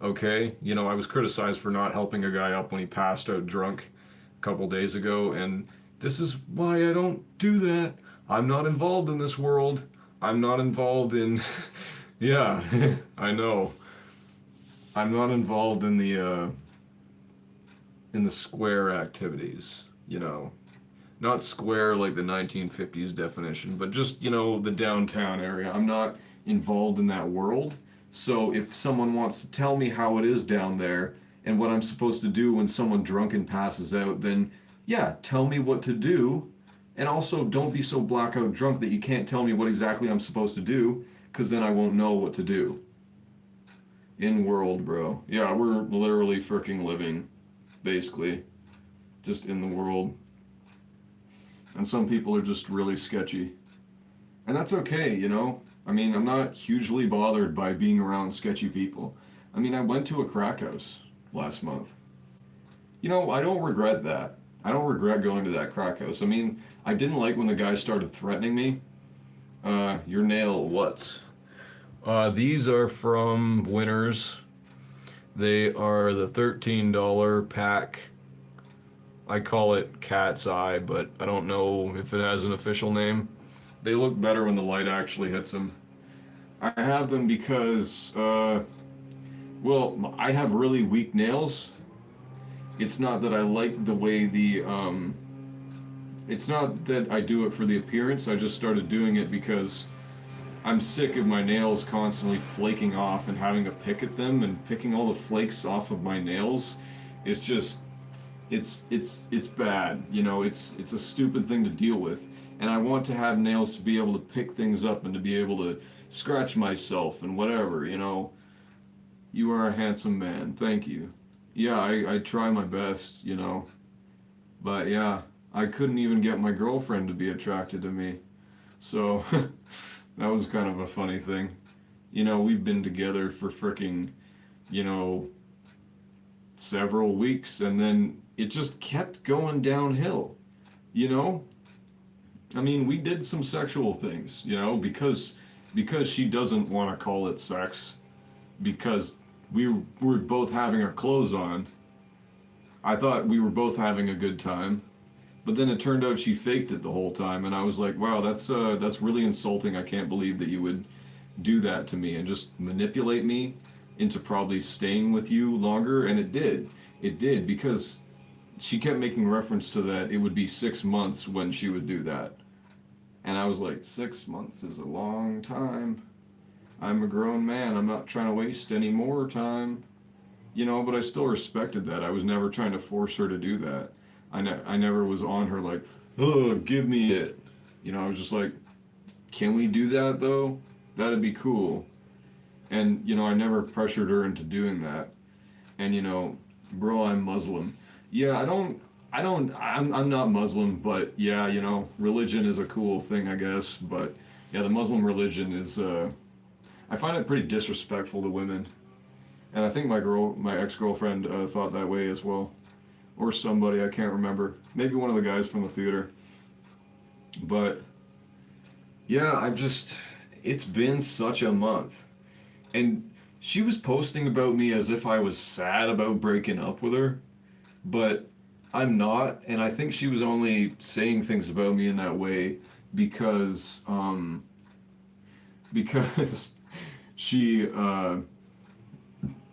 Okay, you know, I was criticized for not helping a guy up when he passed out drunk a couple days ago, and this is why I don't do that. I'm not involved in this world. I'm not involved in. Yeah, I know. I'm not involved in the square activities, you know. Not square like the 1950s definition, but just, you know, the downtown area. I'm not involved in that world. So if someone wants to tell me how it is down there and what I'm supposed to do when someone drunken passes out, then yeah, tell me what to do. And also don't be so blackout drunk that you can't tell me what exactly I'm supposed to do, because then I won't know what to do. In world, bro. Yeah, we're literally freaking living, basically, just in the world. And some people are just really sketchy. And that's okay, you know? I mean, I'm not hugely bothered by being around sketchy people. I mean, I went to a crack house last month. You know, I don't regret that. I don't regret going to that crack house. I mean, I didn't like when the guy started threatening me. Your nail, what? These are from Winners. They are the $13 pack. I call it Cat's Eye, but I don't know if it has an official name. They look better when the light actually hits them. I have them because, well, I have really weak nails. It's not that I like the way it's not that I do it for the appearance. I just started doing it because I'm sick of my nails constantly flaking off and having to pick at them, and picking all the flakes off of my nails is just it's bad, you know. It's a stupid thing to deal with, and I want to have nails to be able to pick things up and to be able to scratch myself and whatever, you know. You are a handsome man, thank you. Yeah, I try my best, you know, but yeah, I couldn't even get my girlfriend to be attracted to me, so that was kind of a funny thing. You know, we've been together for fricking, you know, several weeks, and then it just kept going downhill, you know? I mean, we did some sexual things, you know, because she doesn't want to call it sex, because we were both having our clothes on. I thought we were both having a good time, but then it turned out she faked it the whole time, and I was like, wow, that's really insulting. I can't believe that you would do that to me and just manipulate me into probably staying with you longer. And it did, because she kept making reference to that it would be 6 months when she would do that, and I was like, 6 months is a long time. I'm a grown man. I'm not trying to waste any more time, you know. But I still respected that. I was never trying to force her to do that. I never was on her like, oh, give me it, you know. I was just like, can we do that though? That'd be cool. And you know, I never pressured her into doing that. And you know, bro, I'm Muslim. Yeah, I'm not Muslim, but yeah, you know, religion is a cool thing, I guess. But yeah, the Muslim religion is, I find it pretty disrespectful to women. And I think my ex-girlfriend thought that way as well. Or somebody, I can't remember. Maybe one of the guys from the theater. But yeah, it's been such a month. And she was posting about me as if I was sad about breaking up with her, but I'm not. And I think she was only saying things about me in that way because she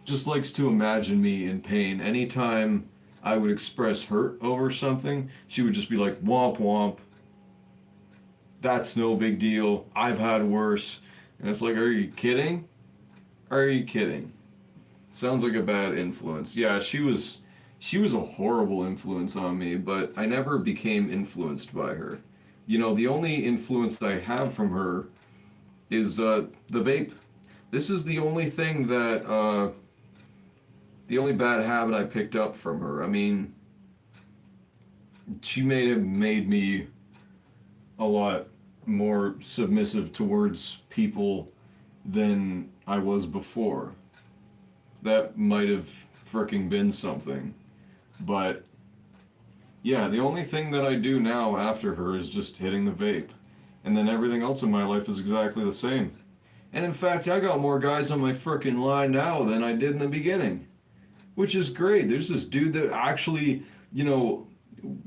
just likes to imagine me in pain. Anytime I would express hurt over something, she would just be like, womp womp. That's no big deal. I've had worse. And it's like, are you kidding? Are you kidding? Sounds like a bad influence. Yeah, she was a horrible influence on me, but I never became influenced by her. You know, the only influence I have from her is the vape. This is the only thing that the only bad habit I picked up from her. I mean, she may have made me a lot more submissive towards people than I was before. That might have fricking been something. But yeah, the only thing that I do now after her is just hitting the vape. And then everything else in my life is exactly the same. And in fact, I got more guys on my frickin' line now than I did in the beginning, which is great. There's this dude that actually, you know,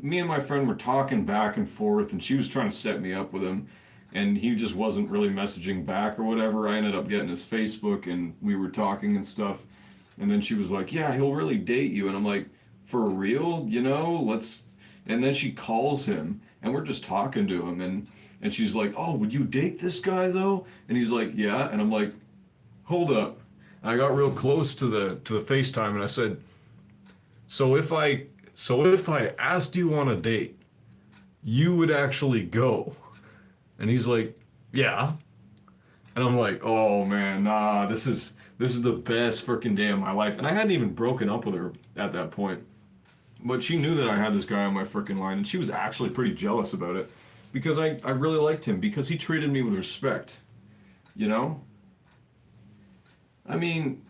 me and my friend were talking back and forth, and she was trying to set me up with him, and he just wasn't really messaging back or whatever. I ended up getting his Facebook, and we were talking and stuff, and then she was like, "Yeah, he'll really date you," and I'm like, "For real? You know, let's." And then she calls him, and we're just talking to him, and she's like, "Oh, would you date this guy though?" And he's like, "Yeah," and I'm like, "Hold up." And I got real close to the FaceTime and I said, "So if I asked you on a date, you would actually go?" And he's like, "Yeah." And I'm like, "Oh man, nah, this is the best freaking day of my life." And I hadn't even broken up with her at that point. But she knew that I had this guy on my freaking line, and she was actually pretty jealous about it because I really liked him because he treated me with respect, you know? I mean,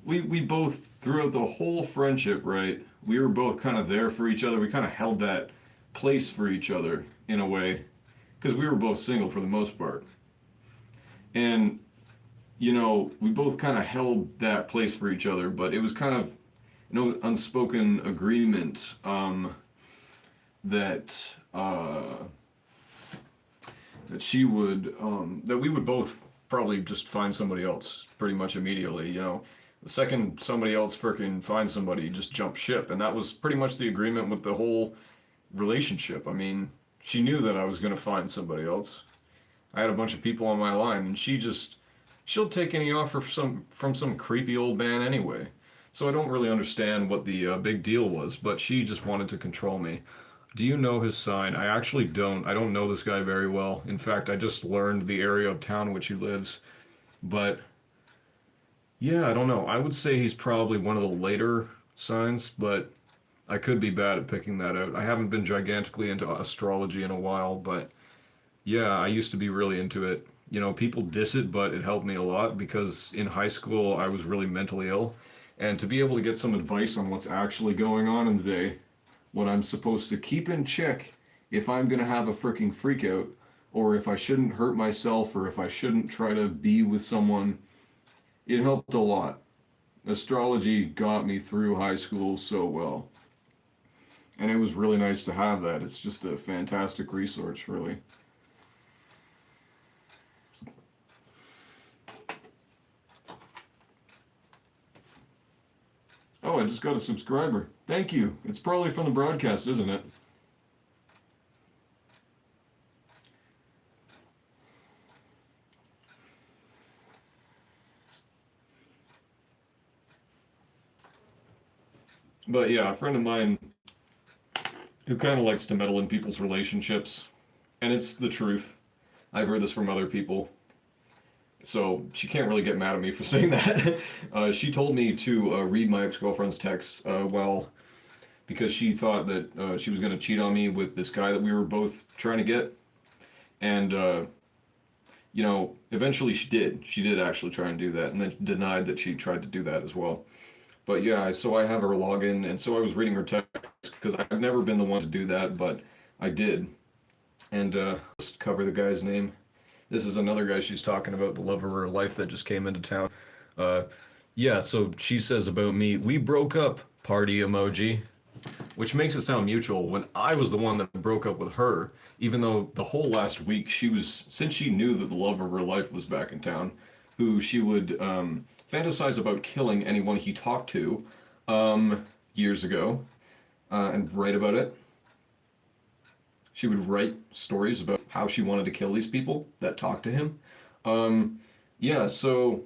we both, throughout the whole friendship, right? We were both kind of there for each other. We kind of held that place for each other in a way because we were both single for the most part. And, you know, we both kind of held that place for each other, but it was kind of, you know, unspoken agreement that that she would that we would both probably just find somebody else pretty much immediately. You know, the second somebody else freaking finds somebody, just jump ship, and that was pretty much the agreement with the whole relationship. I mean, she knew that I was gonna find somebody else. I had a bunch of people on my line, and she'll take any offer from some creepy old man anyway. So I don't really understand what the big deal was, but she just wanted to control me. Do you know his sign? I actually don't. I don't know this guy very well. In fact, I just learned the area of town in which he lives. But yeah, I don't know. I would say he's probably one of the later signs, but I could be bad at picking that out. I haven't been gigantically into astrology in a while, but yeah, I used to be really into it. You know, people diss it, but it helped me a lot because in high school I was really mentally ill. And to be able to get some advice on what's actually going on in the day, what I'm supposed to keep in check if I'm going to have a freaking freak out, or if I shouldn't hurt myself, or if I shouldn't try to be with someone, it helped a lot. Astrology got me through high school so well. And it was really nice to have that. It's just a fantastic resource, really. Oh, I just got a subscriber. Thank you. It's probably from the broadcast, isn't it? But yeah, a friend of mine who kind of likes to meddle in people's relationships, and it's the truth. I've heard this from other people, so she can't really get mad at me for saying that. She told me to read my ex-girlfriend's texts well because she thought that she was going to cheat on me with this guy that we were both trying to get, and you know, eventually she did. She did actually try and do that, and then denied that she tried to do that as well. But yeah, so I have her login, and so I was reading her text because I've never been the one to do that, but I did. And just cover the guy's name. This is another guy she's talking about, the love of her life that just came into town. Uh, yeah, so she says about me, we broke up, party emoji, which makes it sound mutual when I was the one that broke up with her, even though the whole last week since she knew that the love of her life was back in town, who she would fantasize about killing anyone he talked to years ago and write about it. She would write stories about how she wanted to kill these people that talked to him. Yeah, so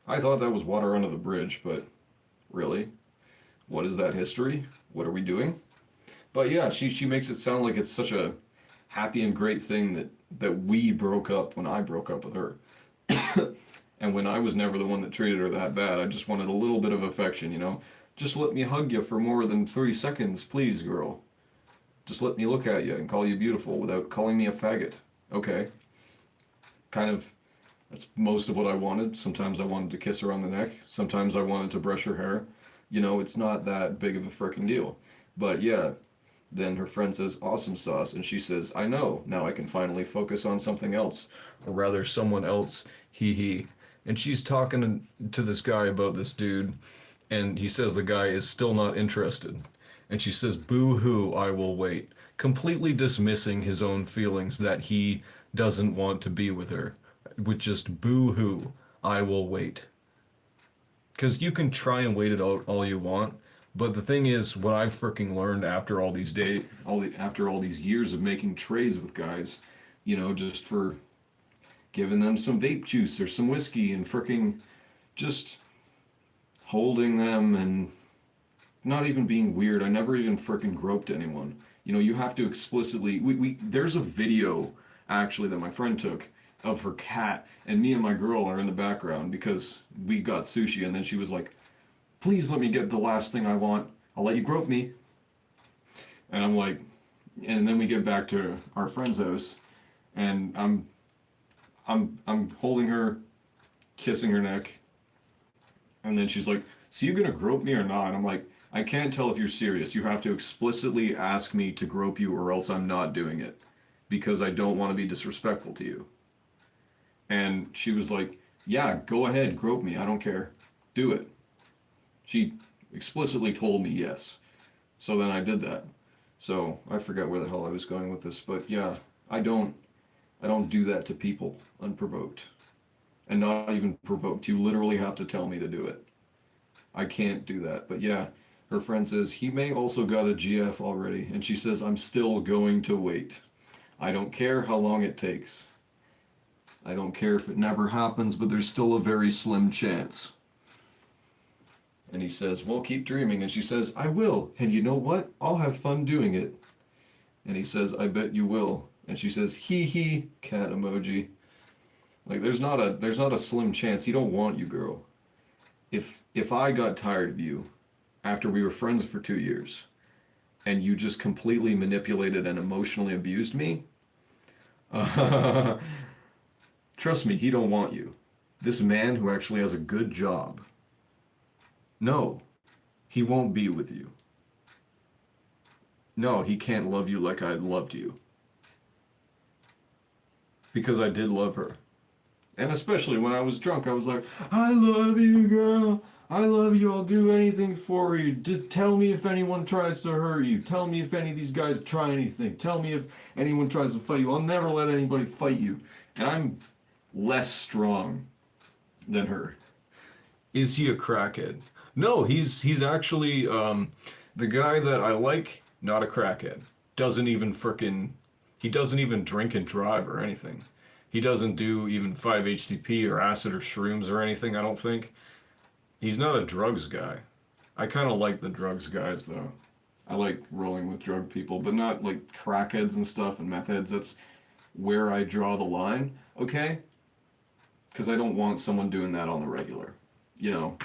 I thought that was water under the bridge, but really, what is that history? What are we doing? But yeah, she makes it sound like it's such a happy and great thing that we broke up when I broke up with her. And when I was never the one that treated her that bad, I just wanted a little bit of affection, you know? Just let me hug you for more than 3 seconds, please, girl. Just let me look at you and call you beautiful without calling me a faggot. Okay. Kind of, that's most of what I wanted. Sometimes I wanted to kiss her on the neck. Sometimes I wanted to brush her hair. You know, it's not that big of a freaking deal. But yeah, then her friend says, awesome sauce. And she says, I know. Now I can finally focus on something else. Or rather, someone else. Hee hee. And she's talking to this guy about this dude. And he says the guy is still not interested. And she says, boo hoo, I will wait. Completely dismissing his own feelings that he doesn't want to be with her. With just boo hoo, I will wait. Because you can try and wait it out all you want. But the thing is, what I've freaking learned after all these after all these years of making trades with guys, you know, just for giving them some vape juice or some whiskey and freaking just holding them and not even being weird. I never even freaking groped anyone. You know, you have to explicitly. There's a video actually that my friend took of her cat, and me and my girl are in the background because we got sushi, and then she was like, "Please let me get the last thing I want. I'll let you grope me." And I'm like, and then we get back to our friend's house, and I'm holding her, kissing her neck, and then she's like, "So you gonna grope me or not?" And I'm like, I can't tell if you're serious. You have to explicitly ask me to grope you or else I'm not doing it because I don't want to be disrespectful to you. And she was like, yeah, go ahead, grope me. I don't care. Do it. She explicitly told me yes. So then I did that. So I forget where the hell I was going with this, but yeah, I don't do that to people unprovoked. And not even provoked. You literally have to tell me to do it. I can't do that. But yeah, her friend says, he may also got a GF already. And she says, I'm still going to wait. I don't care how long it takes. I don't care if it never happens, but there's still a very slim chance. And he says, well, keep dreaming. And she says, I will. And you know what? I'll have fun doing it. And he says, I bet you will. And she says, hee hee, cat emoji. Like, there's not a slim chance. He don't want you, girl. If I got tired of you after we were friends for 2 years and you just completely manipulated and emotionally abused me, trust me, he don't want you. This man who actually has a good job, no, he won't be with you. No, he can't love you like I loved you. Because I did love her. And especially when I was drunk, I was like, I love you, girl. I love you. I'll do anything for you. Tell me if anyone tries to hurt you. Tell me if any of these guys try anything. Tell me if anyone tries to fight you. I'll never let anybody fight you. And I'm less strong than her. Is he a crackhead? No, he's actually the guy that I like, not a crackhead. He doesn't even drink and drive or anything. He doesn't do even 5-HTP or acid or shrooms or anything, I don't think. He's not a drugs guy. I kind of like the drugs guys, though. I like rolling with drug people, but not like crackheads and stuff and meth heads. That's where I draw the line, okay? Because I don't want someone doing that on the regular. You know?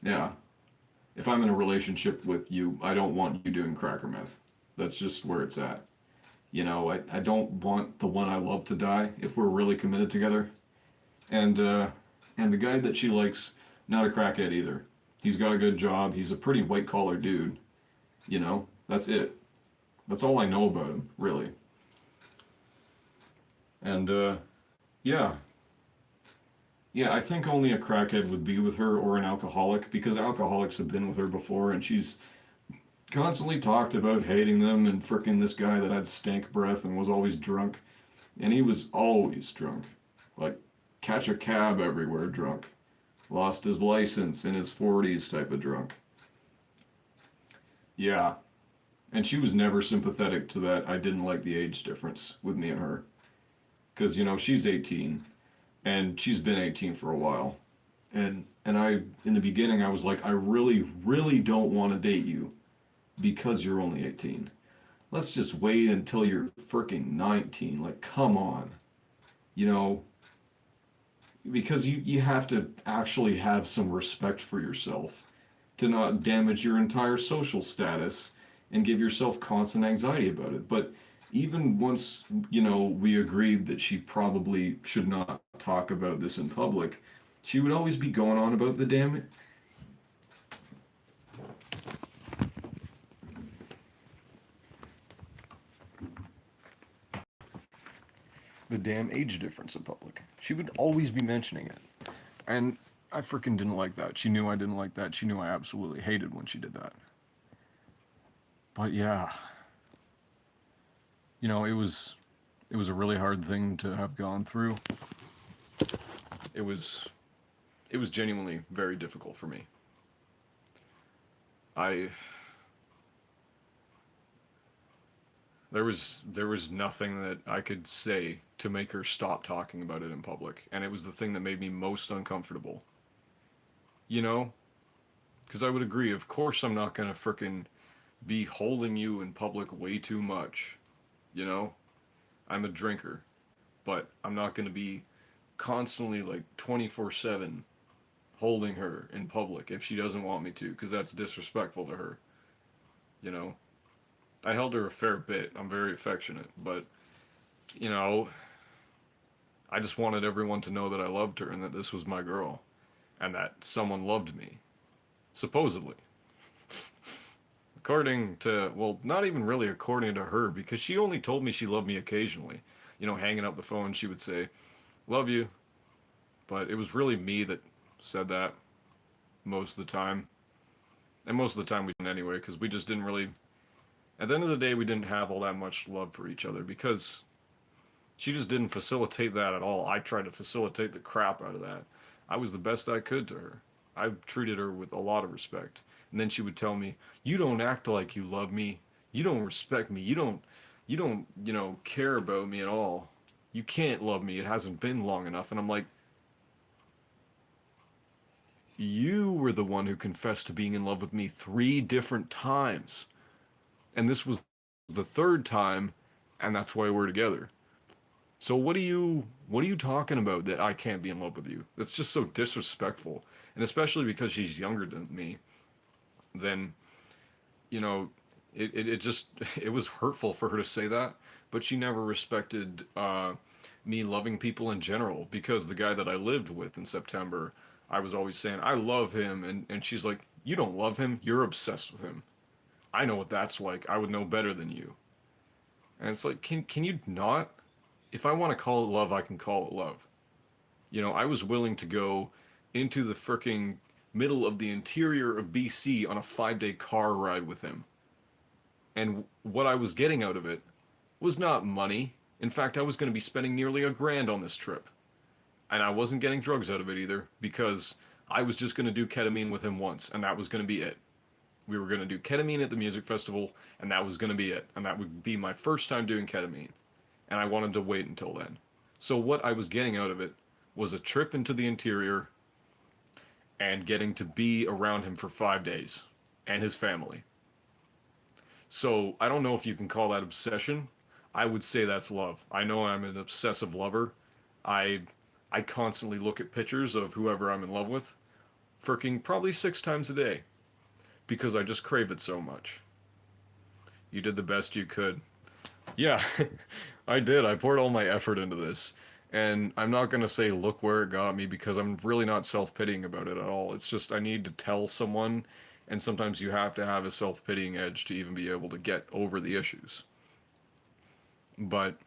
Yeah. If I'm in a relationship with you, I don't want you doing crack or meth. That's just where it's at. You know, I don't want the one I love to die if we're really committed together. And the guy that she likes, not a crackhead either. He's got a good job. He's a pretty white collar dude. You know, that's it. That's all I know about him, really. And yeah. Yeah, I think only a crackhead would be with her or an alcoholic because alcoholics have been with her before and she's constantly talked about hating them and frickin' this guy that had stank breath and was always drunk. And he was always drunk. Like, catch a cab everywhere drunk. Lost his license in his 40s type of drunk. Yeah. And she was never sympathetic to that. I didn't like the age difference with me and her. Because, you know, she's 18 and she's been 18 for a while. And I, in the beginning, I was like, I really, really don't want to date you because you're only 18. Let's just wait until you're freaking 19. Like, come on. You know, because you have to actually have some respect for yourself to not damage your entire social status and give yourself constant anxiety about it. But even once, you know, we agreed that she probably should not talk about this in public, she would always be going on about the damn age difference in public. She would always be mentioning it. And I freaking didn't like that. She knew I didn't like that. She knew I absolutely hated when she did that. But yeah, you know, it was a really hard thing to have gone through. It was it was genuinely very difficult for me. I there was nothing that I could say to make her stop talking about it in public, and it was the thing that made me most uncomfortable. You know, because I would agree. Of course, I'm not gonna frickin' be holding you in public way too much. You know, I'm a drinker, but I'm not gonna be constantly like 24/7 holding her in public if she doesn't want me to, because that's disrespectful to her. You know, I held her a fair bit. I'm very affectionate, but you know, I just wanted everyone to know that I loved her and that this was my girl and that someone loved me, supposedly. According to, well, not even really according to her, because she only told me she loved me occasionally. You know, hanging up the phone, she would say, "Love you," but it was really me that said that most of the time. And most of the time we didn't anyway, because we just didn't really, at the end of the day, we didn't have all that much love for each other because she just didn't facilitate that at all. I tried to facilitate the crap out of that. I was the best I could to her. I treated her with a lot of respect. And then she would tell me, "You don't act like you love me. You don't respect me. You don't, you know, care about me at all. You can't love me. It hasn't been long enough." And I'm like, "You were the one who confessed to being in love with me 3 different times. And this was the third time, and that's why we're together. So what are you talking about that I can't be in love with you?" That's just so disrespectful. And especially because she's younger than me, then, you know, it just it was hurtful for her to say that, but she never respected me loving people in general, because the guy that I lived with in September, I was always saying, "I love him," and she's like, "You don't love him, you're obsessed with him. I know what that's like. I would know better than you." And it's like, can you not? If I want to call it love, I can call it love. You know, I was willing to go into the fricking middle of the interior of BC on a 5-day car ride with him. And what I was getting out of it was not money. In fact, I was going to be spending nearly $1,000 on this trip. And I wasn't getting drugs out of it either, because I was just going to do ketamine with him once, and that was going to be it. We were going to do ketamine at the music festival, and that was going to be it. And that would be my first time doing ketamine. And I wanted to wait until then. So what I was getting out of it was a trip into the interior and getting to be around him for 5 days and his family. So I don't know if you can call that obsession. I would say that's love. I know I'm an obsessive lover. I I constantly look at pictures of whoever I'm in love with, freaking probably 6 times a day, because I just crave it so much. You did the best you could. Yeah, I did. I poured all my effort into this. And I'm not going to say, "Look where it got me," because I'm really not self pitying about it at all. It's just I need to tell someone, and sometimes you have to have a self pitying edge to even be able to get over the issues. But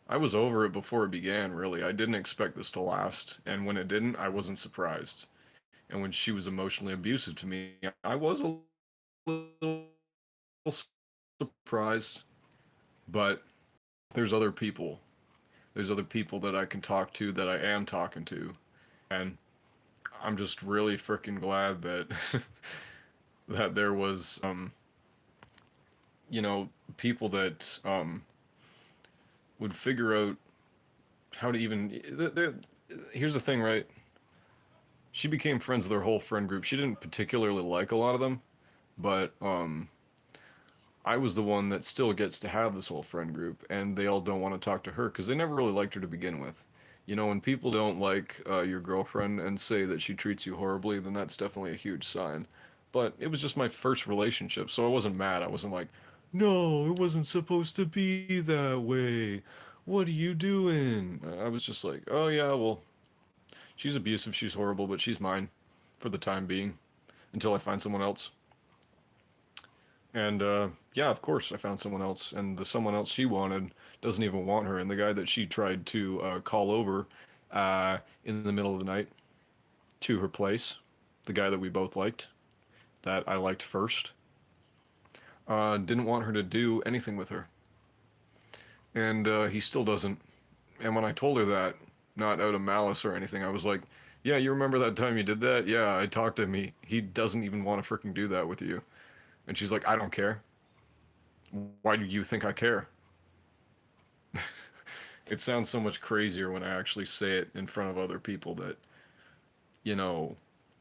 I was over it before it began, really. I didn't expect this to last. And when it didn't, I wasn't surprised. And when she was emotionally abusive to me, I was a little surprised. But there's other people. There's other people that I can talk to, that I am talking to. And I'm just really freaking glad that that there was you know, people that would figure out how to even. Here's the thing, right? She became friends with her whole friend group. She didn't particularly like a lot of them, but I was the one that still gets to have this whole friend group, and they all don't want to talk to her because they never really liked her to begin with. You know, when people don't like your girlfriend and say that she treats you horribly, then that's definitely a huge sign. But it was just my first relationship, so I wasn't mad. I wasn't like, no, it wasn't supposed to be that way. What are you doing? I was just like, oh yeah, well, she's abusive, she's horrible, but she's mine for the time being until I find someone else. And yeah, of course, I found someone else, and the someone else she wanted doesn't even want her. And the guy that she tried to call over in the middle of the night to her place, the guy that we both liked, that I liked first, didn't want her to do anything with her, and he still doesn't. And when I told her that, not out of malice or anything, I was like, "Yeah, you remember that time you did that? Yeah, I talked to him. He doesn't even want to freaking do that with you." And she's like, "I don't care. Why do you think I care?" It sounds so much crazier when I actually say it in front of other people that, you know,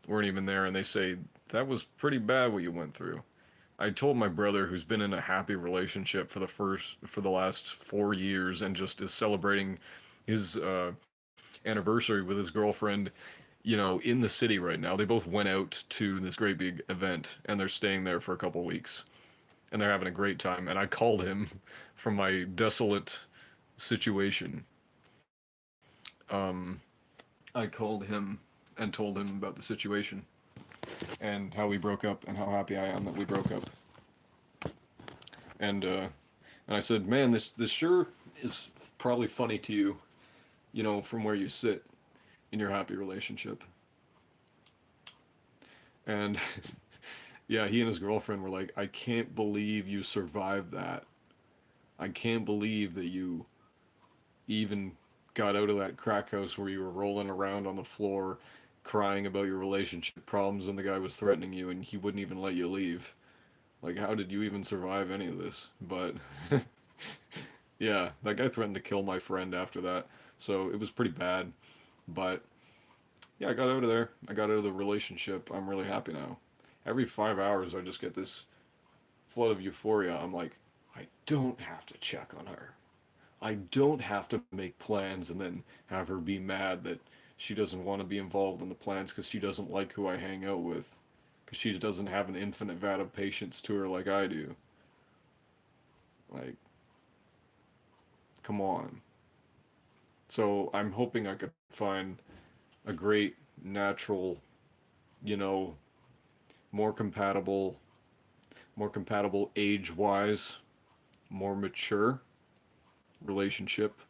weren't even there and they say, that was pretty bad what you went through. I told my brother who's been in a happy relationship for the last 4 years and just is celebrating his anniversary with his girlfriend, you know, in the city right now. They both went out to this great big event and they're staying there for a couple weeks and they're having a great time. And I called him from my desolate situation. Um, I called him and told him about the situation and how we broke up and how happy I am that we broke up. And I said, "Man, this sure is probably funny to you, you know, from where you sit in your happy relationship." And yeah, he and his girlfriend were like, "I can't believe you survived that. I can't believe that you even got out of that crack house where you were rolling around on the floor crying about your relationship problems and the guy was threatening you and he wouldn't even let you leave. Like, how did you even survive any of this?" But yeah, that guy threatened to kill my friend after that. So it was pretty bad. But yeah, I got out of there. I got out of the relationship. I'm really happy now. Every 5 hours, I just get this flood of euphoria. I'm like, I don't have to check on her. I don't have to make plans and then have her be mad that she doesn't want to be involved in the plans because she doesn't like who I hang out with. Because she doesn't have an infinite vat of patience to her like I do. Like, come on. So I'm hoping I could find a great natural, you know, more compatible, more compatible age wise, more mature relationship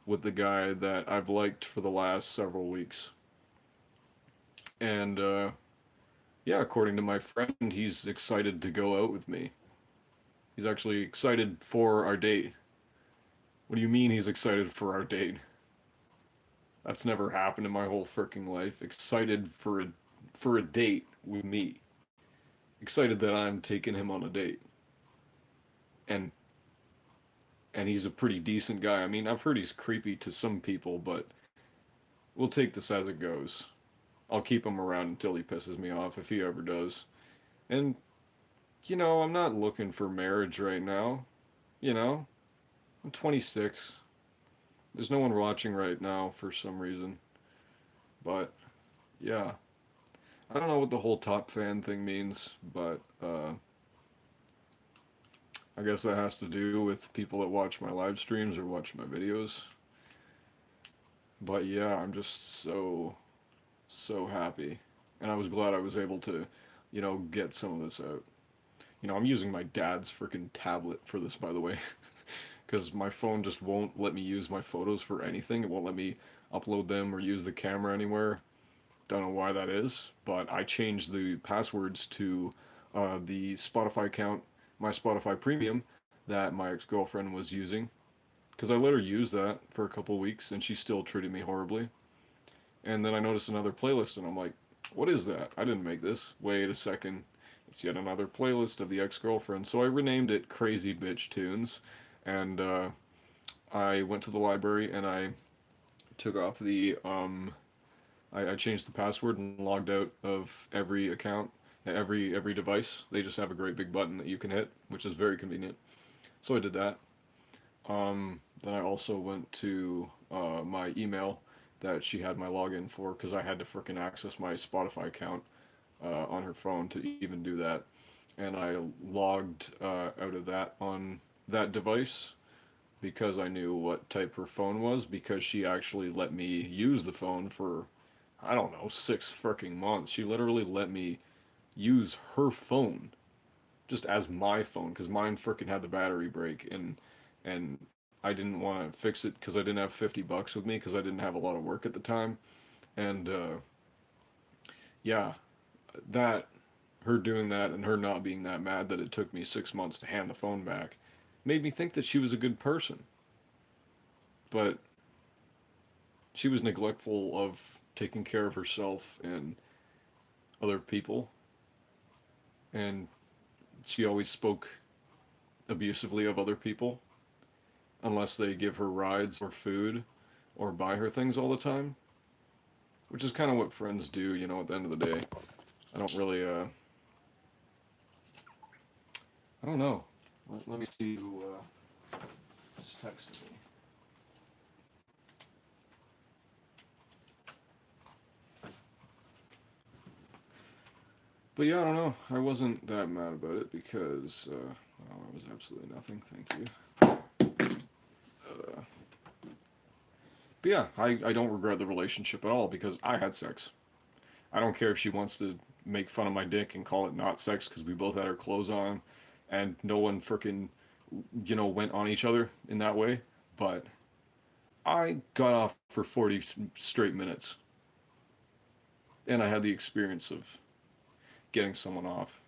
with the guy that I've liked for the last several weeks. And yeah, according to my friend, he's excited to go out with me. He's actually excited for our date. What do you mean he's excited for our date? That's never happened in my whole freaking life. Excited for a date with me. Excited that I'm taking him on a date. And and he's a pretty decent guy. I mean, I've heard he's creepy to some people, but we'll take this as it goes. I'll keep him around until he pisses me off if he ever does. And you know, I'm not looking for marriage right now. You know, I'm 26. There's no one watching right now for some reason. But yeah, I don't know what the whole top fan thing means, but I guess that has to do with people that watch my live streams or watch my videos. But yeah, I'm just so happy. And I was glad I was able to, you know, get some of this out. You know, I'm using my dad's freaking tablet for this, by the way, because my phone just won't let me use my photos for anything. It won't let me upload them or use the camera anywhere. Don't know why that is, but I changed the passwords to the Spotify account, my Spotify Premium, that my ex girlfriend was using. Because I let her use that for a couple weeks and she still treated me horribly. And then I noticed another playlist and I'm like, what is that? I didn't make this. Wait a second. It's yet another playlist of the ex-girlfriend. So I renamed it Crazy Bitch Tunes, and I went to the library and I took off I changed the password and logged out of every account, every device. They just have a great big button that you can hit, which is very convenient. So I did that. Then I also went to my email that she had my login for because I had to frickin' access my Spotify account on her phone to even do that. And I logged out of that on that device because I knew what type her phone was because she actually let me use the phone for, I don't know, 6 fricking months. She literally let me use her phone just as my phone because mine frickin' had the battery break and I didn't want to fix it because I didn't have $50 with me because I didn't have a lot of work at the time. And yeah, that her doing that and her not being that mad that it took me 6 months to hand the phone back made me think that she was a good person. But she was neglectful of taking care of herself and other people, and she always spoke abusively of other people unless they give her rides or food or buy her things all the time, which is kind of what friends do, you know, at the end of the day. I don't really, I don't know. Let me see who just texted me. But yeah, I don't know. I wasn't that mad about it because, well, it was absolutely nothing. Thank you. But yeah, I don't regret the relationship at all because I had sex. I don't care if she wants to make fun of my dick and call it not sex because we both had our clothes on and no one frickin', went on each other in that way. But I got off for 40 straight minutes and I had the experience of getting someone off,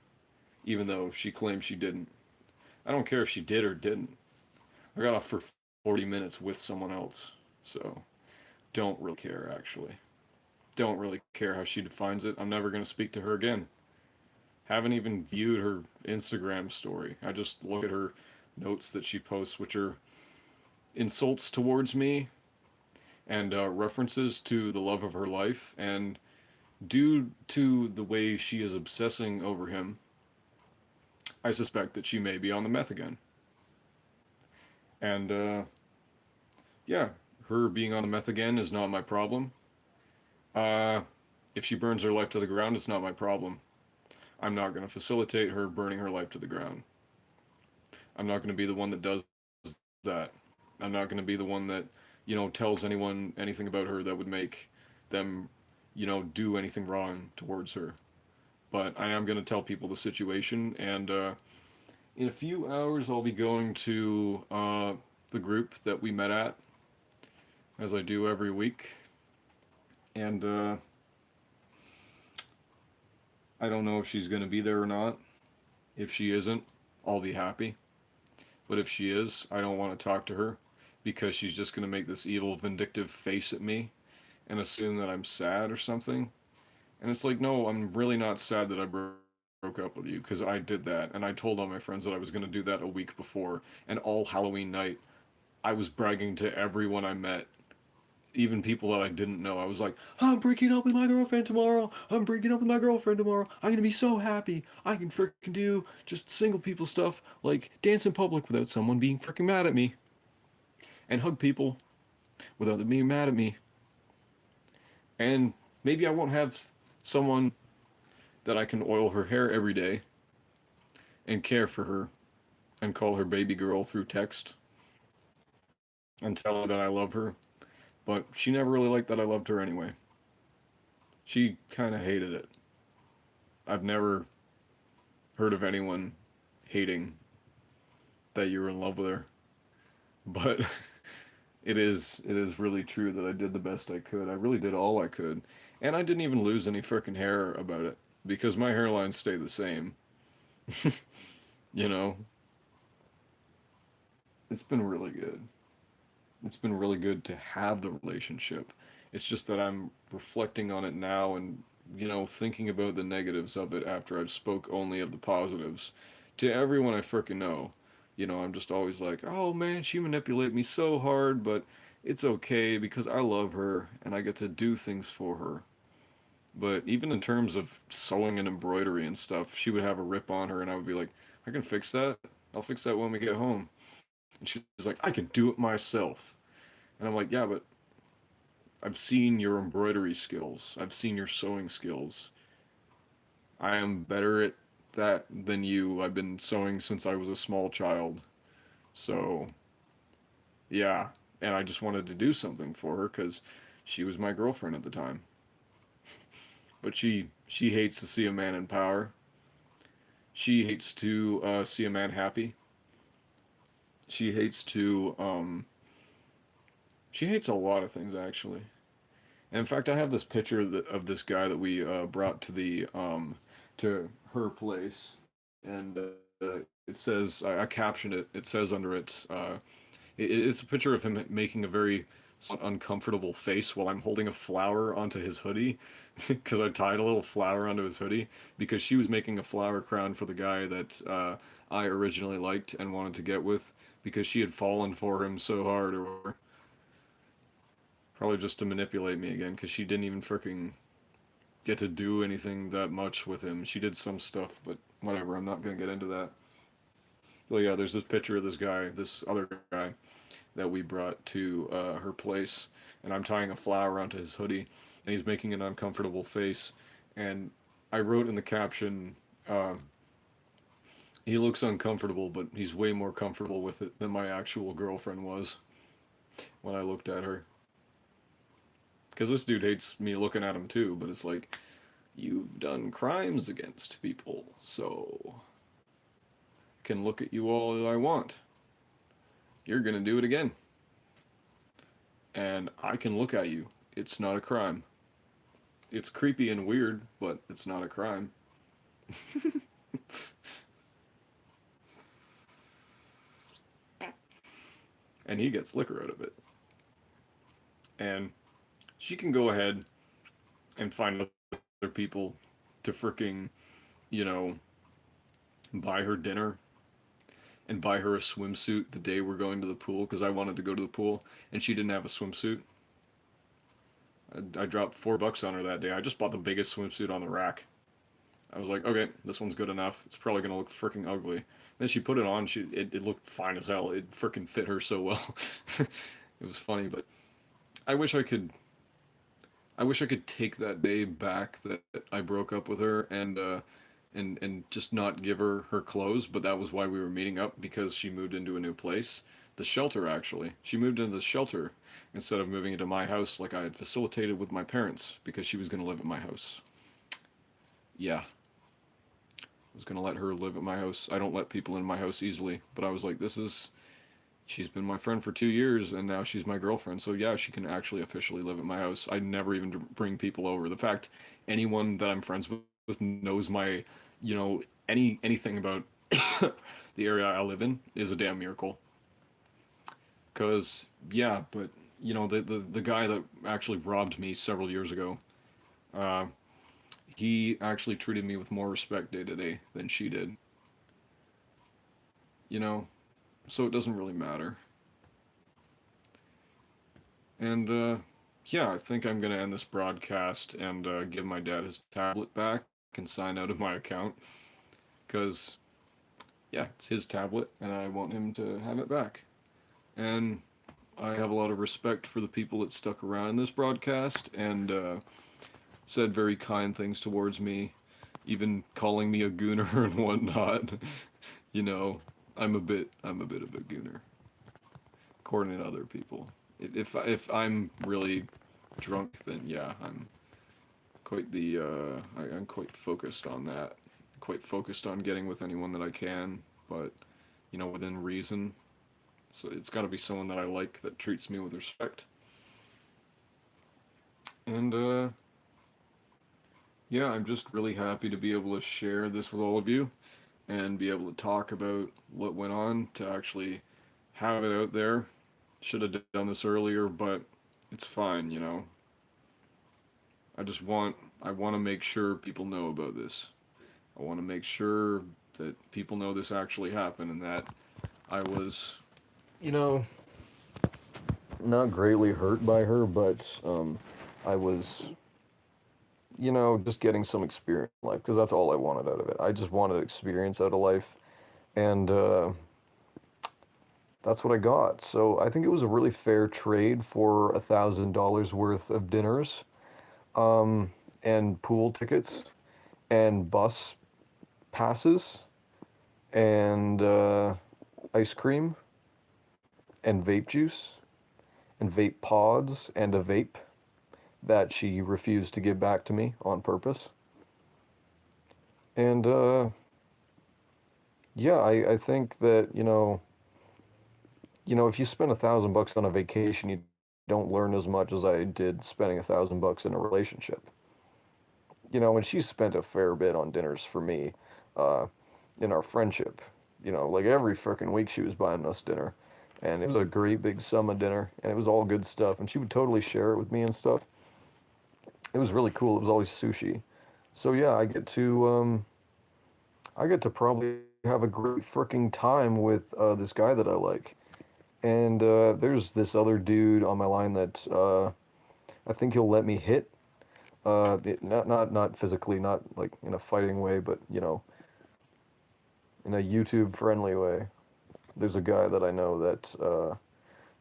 even though she claimed she didn't. I don't care if she did or didn't. I got off for 40 minutes with someone else. So, don't really care, actually. Don't really care how she defines it. I'm never going to speak to her again. Haven't even viewed her Instagram story. I just look at her notes that she posts, which are insults towards me and references to the love of her life. And due to the way she is obsessing over him, I suspect that she may be on the meth again. And yeah, her being on the meth again is not my problem. Uh, if she burns her life to the ground, it's not my problem. I'm not going to facilitate her burning her life to the ground. I'm not going to be the one that does that. I'm not going to be the one that, tells anyone anything about her that would make them, do anything wrong towards her. But I am going to tell people the situation, and in a few hours, I'll be going to the group that we met at, as I do every week. And I don't know if she's going to be there or not. If she isn't, I'll be happy. But if she is, I don't want to talk to her because she's just going to make this evil, vindictive face at me and assume that I'm sad or something. And it's like, no, I'm really not sad that I broke up with you because I did that. And I told all my friends that I was going to do that a week before. And all Halloween night, I was bragging to everyone I met, even people that I didn't know. I was like, I'm breaking up with my girlfriend tomorrow. I'm breaking up with my girlfriend tomorrow. I'm gonna be so happy. I can freaking do just single people stuff like dance in public without someone being freaking mad at me, and hug people without them being mad at me. And maybe I won't have someone that I can oil her hair every day and care for her and call her baby girl through text and tell her that I love her. But she never really liked that I loved her anyway. She kind of hated it. I've never heard of anyone hating that you were in love with her. But it is really true that I did the best I could. I really did all I could. And I didn't even lose any freaking hair about it because my hairline stayed the same. You know, it's been really good. It's been really good to have the relationship. It's just that I'm reflecting on it now and thinking about the negatives of it after I've spoke only of the positives to everyone I frickin' know. I'm just always like, oh man, she manipulated me so hard, but it's okay because I love her and I get to do things for her. But even in terms of sewing and embroidery and stuff, she would have a rip on her and I would be like, I can fix that. I'll fix that when we get home. And she's like, I can do it myself. And I'm like, yeah, but I've seen your embroidery skills. I've seen your sewing skills. I am better at that than you. I've been sewing since I was a small child. So, yeah. And I just wanted to do something for her because she was my girlfriend at the time. But she hates to see a man in power. She hates to see a man happy. She hates to she hates a lot of things actually. And in fact, I have this picture of this guy that we brought to the to her place, and it says I captioned it. It says under it, it's a picture of him making a very uncomfortable face while I'm holding a flower onto his hoodie, because I tied a little flower onto his hoodie because she was making a flower crown for the guy that I originally liked and wanted to get with because she had fallen for him so hard, or probably just to manipulate me again because she didn't even freaking get to do anything that much with him. She did some stuff, but whatever. I'm not gonna get into that. Well, yeah, there's this picture of this guy, this other guy that we brought to her place, and I'm tying a flower onto his hoodie, and he's making an uncomfortable face, and I wrote in the caption, "He looks uncomfortable, but he's way more comfortable with it than my actual girlfriend was when I looked at her." Because this dude hates me looking at him too, but it's like, you've done crimes against people, so I can look at you all I want. You're gonna do it again. And I can look at you. It's not a crime. It's creepy and weird, but it's not a crime. And he gets liquor out of it. And she can go ahead and find other people to freaking, you know, buy her dinner and buy her a swimsuit the day we're going to the pool because I wanted to go to the pool and she didn't have a swimsuit. I dropped $4 on her that day. I just bought the biggest swimsuit on the rack. I was like, okay, this one's good enough. It's probably gonna look freaking ugly. Then she put it on. It looked fine as hell. It freaking fit her so well. It was funny, but I wish I could. I wish I could take that day back that I broke up with her and just not give her her clothes. But that was why we were meeting up because she moved into a new place, the shelter actually. She moved into the shelter instead of moving into my house like I had facilitated with my parents because she was gonna live at my house. Yeah, I was gonna let her live at my house. I don't let people in my house easily, but I was like, this is. She's been my friend for 2 years, and now she's my girlfriend. So yeah, she can actually officially live at my house. I never even bring people over. The fact anyone that I'm friends with knows my, anything about the area I live in is a damn miracle. Cause yeah, but the guy that actually robbed me several years ago, uh, he actually treated me with more respect day to day than she did. You know, so it doesn't really matter. And yeah, I think I'm gonna end this broadcast and give my dad his tablet back and sign out of my account because yeah, it's his tablet and I want him to have it back. And I have a lot of respect for the people that stuck around in this broadcast and said very kind things towards me, even calling me a gooner and whatnot. you know, I'm a bit of a gooner, according to other people. If I'm really drunk, then yeah, I'm quite the I'm quite focused on that. Quite focused on getting with anyone that I can, but within reason. So it's got to be someone that I like that treats me with respect. And yeah, I'm just really happy to be able to share this with all of you and be able to talk about what went on to actually have it out there. Should have done this earlier, but it's fine. I want to make sure people know about this. I want to make sure that people know this actually happened and that I was, you know, not greatly hurt by her, but I was, just getting some experience in life because that's all I wanted out of it. I just wanted experience out of life, and that's what I got. So I think it was a really fair trade for $1,000 worth of dinners, and pool tickets, and bus passes, and ice cream, and vape juice, and vape pods, and a vape that she refused to give back to me on purpose. And yeah, I think that, if you spend $1,000 on a vacation, you don't learn as much as I did spending $1,000 in a relationship. And she spent a fair bit on dinners for me, uh, in our friendship. Like every freaking week she was buying us dinner, and it was a great big sum of dinner, and it was all good stuff, and she would totally share it with me and stuff. It was really cool. It was always sushi. So yeah, I get to probably have a great freaking time with this guy that I like. And there's this other dude on my line that I think he'll let me hit. Not physically, not like in a fighting way, but in a YouTube friendly way. There's a guy that I know that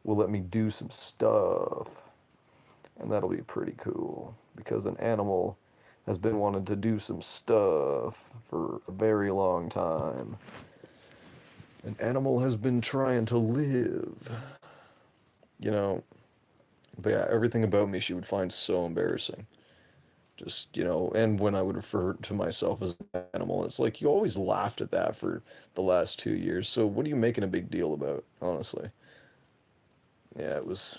will let me do some stuff, and that'll be pretty cool because an animal has been wanting to do some stuff for a very long time. An animal has been trying to live, you know. But yeah, everything about me she would find so embarrassing. Just, and when I would refer to myself as an animal, it's like you always laughed at that for the last 2 years. So what are you making a big deal about, honestly? Yeah, it was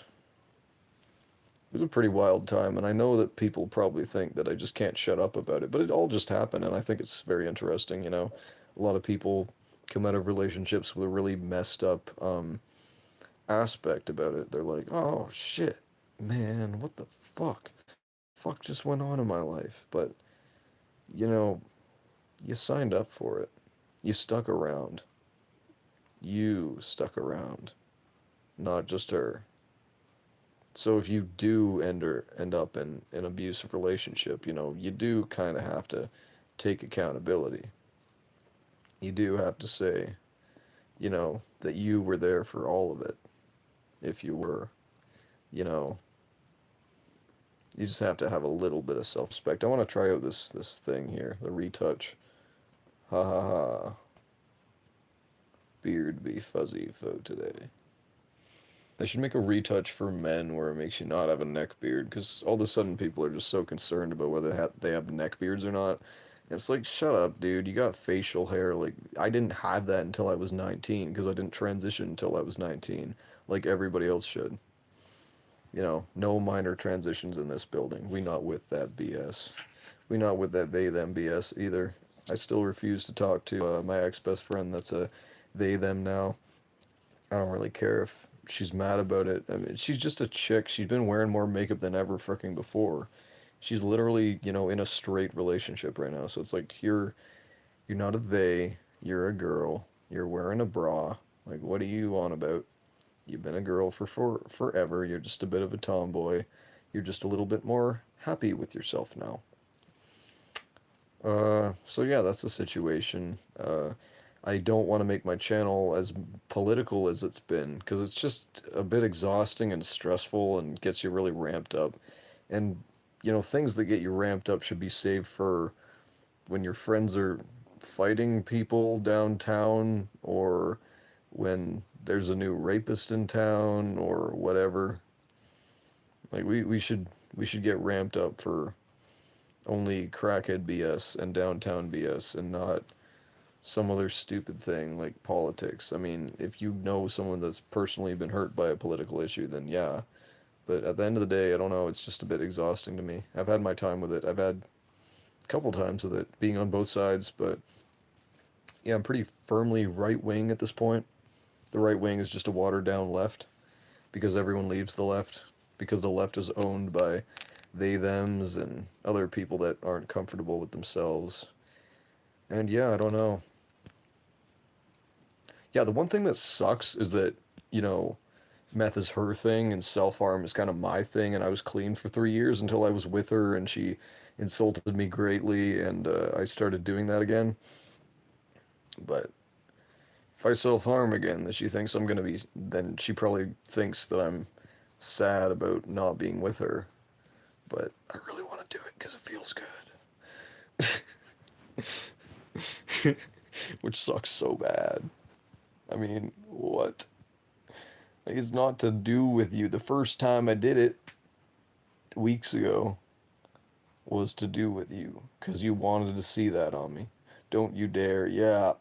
a pretty wild time, and I know that people probably think that I just can't shut up about it, but it all just happened, and I think it's very interesting. A lot of people come out of relationships with a really messed up aspect about it. They're like, oh shit, man, what the fuck? Fuck just went on in my life. But, you know, you signed up for it. You stuck around. You stuck around, not just her. So if you do end up in an abusive relationship, you do kind of have to take accountability. You do have to say, that you were there for all of it. If you were, you know, you just have to have a little bit of self-respect. I want to try out this thing here, the retouch. Ha ha ha. Beard be fuzzy for today. They should make a retouch for men where it makes you not have a neck beard, because all of a sudden people are just so concerned about whether they have neck beards or not. And it's like, shut up, dude. You got facial hair. Like, I didn't have that until I was 19, because I didn't transition until I was 19, like everybody else should. No minor transitions in this building. We not with that BS. We not with that they them BS either. I still refuse to talk to my ex best friend that's a they them now. I don't really care if she's mad about it. I mean, she's just a chick. She's been wearing more makeup than ever freaking before. She's literally, in a straight relationship right now. So it's like you're not a they, you're a girl. You're wearing a bra. Like, what are you on about? You've been a girl for forever. You're just a bit of a tomboy. You're just a little bit more happy with yourself now. So yeah, that's the situation. I don't want to make my channel as political as it's been because it's just a bit exhausting and stressful and gets you really ramped up. And things that get you ramped up should be saved for when your friends are fighting people downtown or when there's a new rapist in town or whatever. Like we should get ramped up for only crackhead BS and downtown BS and not some other stupid thing like politics. I mean, if you know someone that's personally been hurt by a political issue, then yeah. But at the end of the day, I don't know, it's just a bit exhausting to me. I've had my time with it. I've had a couple times with it, being on both sides, but yeah, I'm pretty firmly right wing at this point. The right wing is just a watered down left because everyone leaves the left because the left is owned by they thems and other people that aren't comfortable with themselves. And yeah, I don't know. Yeah, the one thing that sucks is that, you know, meth is her thing and self harm is kind of my thing, and I was clean for 3 years until I was with her and she insulted me greatly, and I started doing that again. But if I self harm again, then she thinks I'm gonna be. Then she probably thinks that I'm sad about not being with her. But I really want to do it because it feels good. Which sucks so bad. I mean, what? Like, it's not to do with you. The first time I did it weeks ago was to do with you because you wanted to see that on me. Don't you dare. Yeah.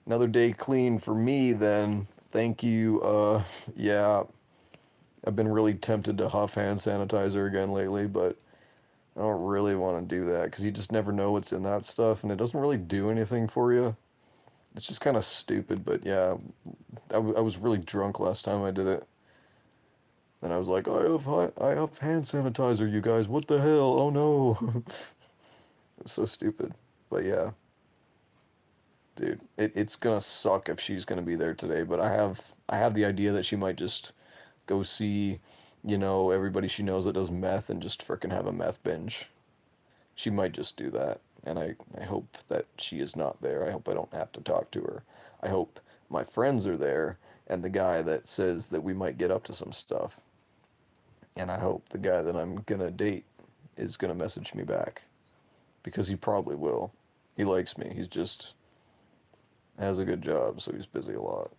Another day clean for me then. Thank you. Yeah. I've been really tempted to huff hand sanitizer again lately, but I don't really want to do that because you just never know what's in that stuff and it doesn't really do anything for you. It's just kind of stupid, but yeah, I was really drunk last time I did it. And I was like, I have hand sanitizer, you guys. What the hell? Oh no. It was so stupid. But yeah, dude, it's gonna suck if she's gonna be there today. But I have the idea that she might just go see, everybody she knows that does meth and just frickin' have a meth binge. She might just do that. And I hope that she is not there. I hope I don't have to talk to her. I hope my friends are there and the guy that says that we might get up to some stuff. And I hope the guy that I'm gonna date is gonna message me back. Because he probably will. He likes me. He's just has a good job, so he's busy a lot.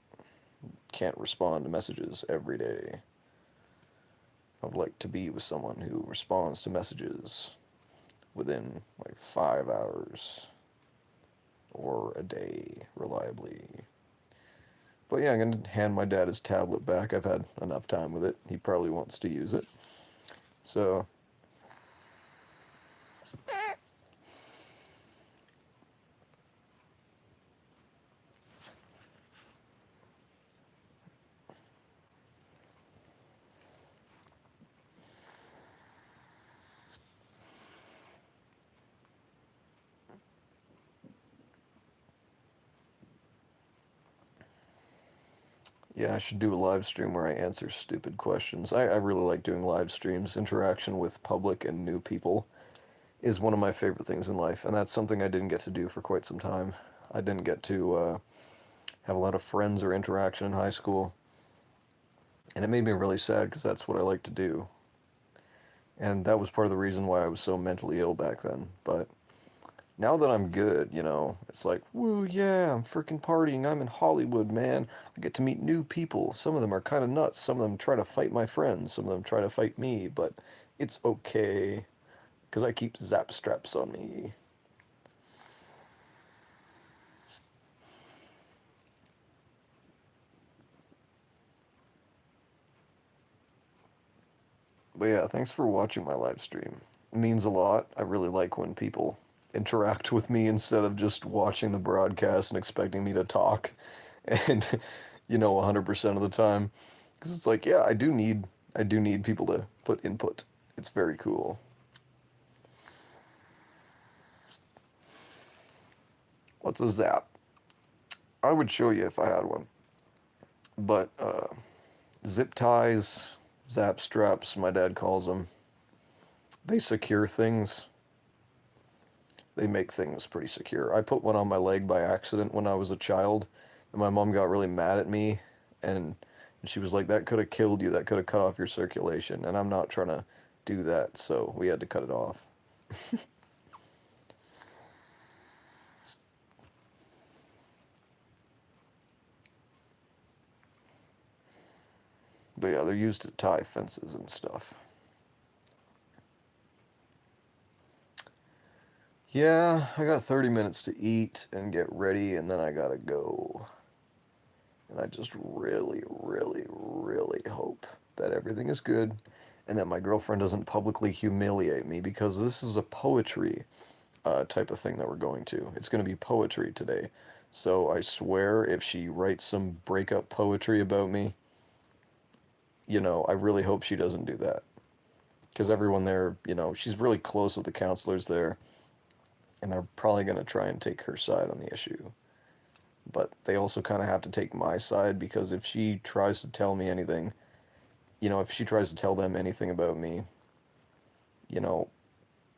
Can't respond to messages every day. I would like to be with someone who responds to messages within like 5 hours or a day reliably. But yeah, I'm gonna hand my dad his tablet back. I've had enough time with it. He probably wants to use it. So yeah, I should do a live stream where I answer stupid questions. I really like doing live streams. Interaction with public and new people is one of my favorite things in life, and that's something I didn't get to do for quite some time. I didn't get to have a lot of friends or interaction in high school, and it made me really sad because that's what I like to do. And that was part of the reason why I was so mentally ill back then. But now that I'm good, it's like, woo, yeah, I'm freaking partying. I'm in Hollywood, man. I get to meet new people. Some of them are kind of nuts. Some of them try to fight my friends. Some of them try to fight me, but it's okay because I keep zap straps on me. But yeah, thanks for watching my live stream. It means a lot. I really like when people interact with me instead of just watching the broadcast and expecting me to talk. And 100% of the time, because it's like, yeah, I do need people to put input. It's very cool. What's a zap? I would show you if I had one. But zip ties, zap straps, my dad calls them. They secure things. They make things pretty secure. I put one on my leg by accident when I was a child, and my mom got really mad at me, and she was like, "That could have killed you. That could have cut off your circulation." And I'm not trying to do that, so we had to cut it off. But yeah, they're used to tie fences and stuff. Yeah, I got 30 minutes to eat and get ready, and then I gotta go. And I just really, really, really hope that everything is good and that my girlfriend doesn't publicly humiliate me because this is a poetry type of thing that we're going to. It's going to be poetry today. So I swear if she writes some breakup poetry about me, I really hope she doesn't do that. because everyone there, she's really close with the counselors there, and they're probably going to try and take her side on the issue. But they also kind of have to take my side because if she tries to tell me anything, if she tries to tell them anything about me, you know,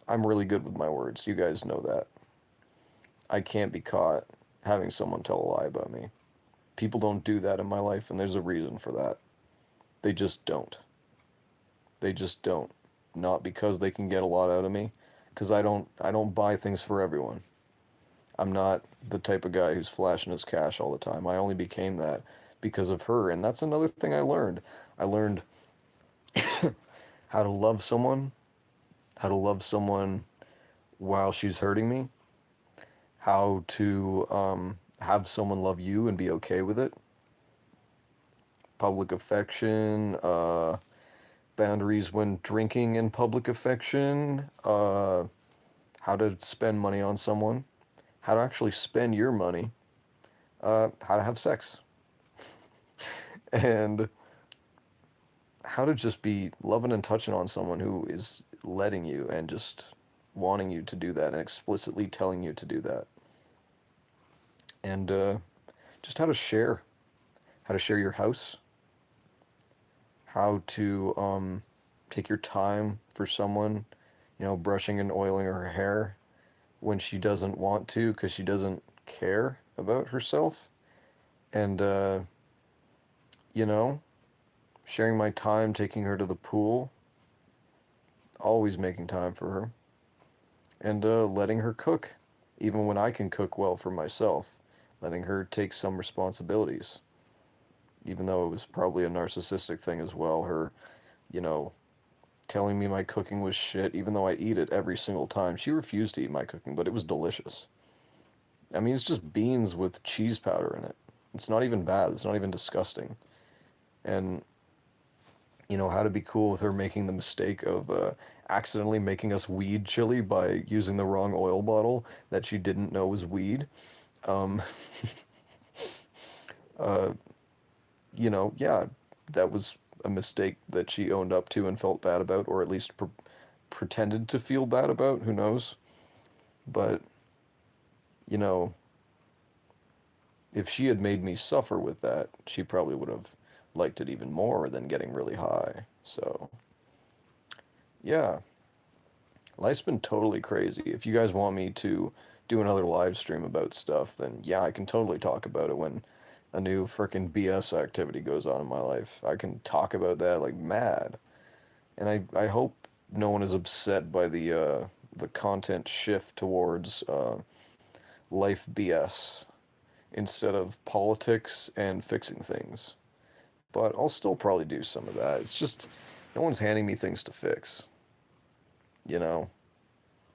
I'm really good with my words. You guys know that. I can't be caught having someone tell a lie about me. People don't do that in my life, and there's a reason for that. They just don't. They just don't. Not because they can get a lot out of me, because I don't buy things for everyone. I'm not the type of guy who's flashing his cash all the time. I only became that because of her, and that's another thing I learned. I learned how to love someone, how to love someone while she's hurting me, how to have someone love you and be okay with it. Public affection, boundaries when drinking in public affection, how to spend money on someone, how to actually spend your money, how to have sex, and how to just be loving and touching on someone who is letting you and just wanting you to do that and explicitly telling you to do that. And just how to share your house, how to take your time for someone, brushing and oiling her hair when she doesn't want to because she doesn't care about herself. And, you know, sharing my time, taking her to the pool, always making time for her, and letting her cook, even when I can cook well for myself, letting her take some responsibilities, even though it was probably a narcissistic thing as well. Her, you know, telling me my cooking was shit, even though I eat it every single time. She refused to eat my cooking, but it was delicious. I mean, it's just beans with cheese powder in it. It's not even bad. It's not even disgusting. And, how to be cool with her making the mistake of accidentally making us weed chili by using the wrong oil bottle that she didn't know was weed. Um, uh, yeah, that was a mistake that she owned up to and felt bad about, or at least pretended to feel bad about. Who knows? But, you know, if she had made me suffer with that, she probably would have liked it even more than getting really high. So, yeah, life's been totally crazy. If you guys want me to do another live stream about stuff, then yeah, I can totally talk about it when a new frickin' BS activity goes on in my life. I can talk about that like mad. And I hope no one is upset by the content shift towards life BS instead of politics and fixing things. But I'll still probably do some of that. It's just no one's handing me things to fix. You know,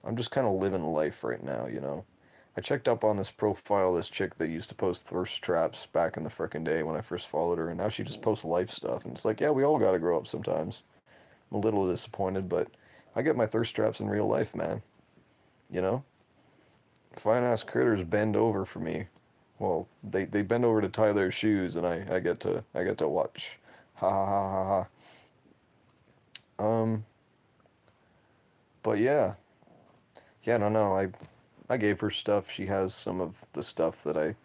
I'm just kind of living life right now. I checked up on this profile, this chick that used to post thirst traps back in the frickin' day when I first followed her, and now she just posts life stuff. And it's like, yeah, we all gotta grow up sometimes. I'm a little disappointed, but I get my thirst traps in real life, man. You know? Fine ass critters bend over for me. Well, they bend over to tie their shoes, and I get to watch. Ha ha ha ha ha. But yeah, I don't know. I gave her stuff. She has some of the stuff that I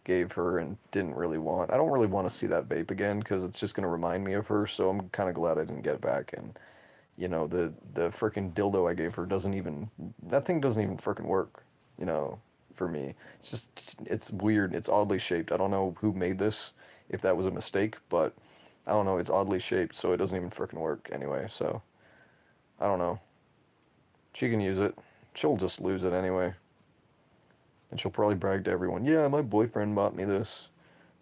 gave her and didn't really want. I don't really want to see that vape again because it's just gonna remind me of her. So I'm kind of glad I didn't get it back. And the frickin' dildo I gave her doesn't even, that thing doesn't even frickin' work. For me, it's weird. It's oddly shaped. I don't know who made this, if that was a mistake, but I don't know. It's oddly shaped, so it doesn't even frickin' work anyway. So I don't know. She can use it. She'll just lose it anyway. And she'll probably brag to everyone, yeah, my boyfriend bought me this.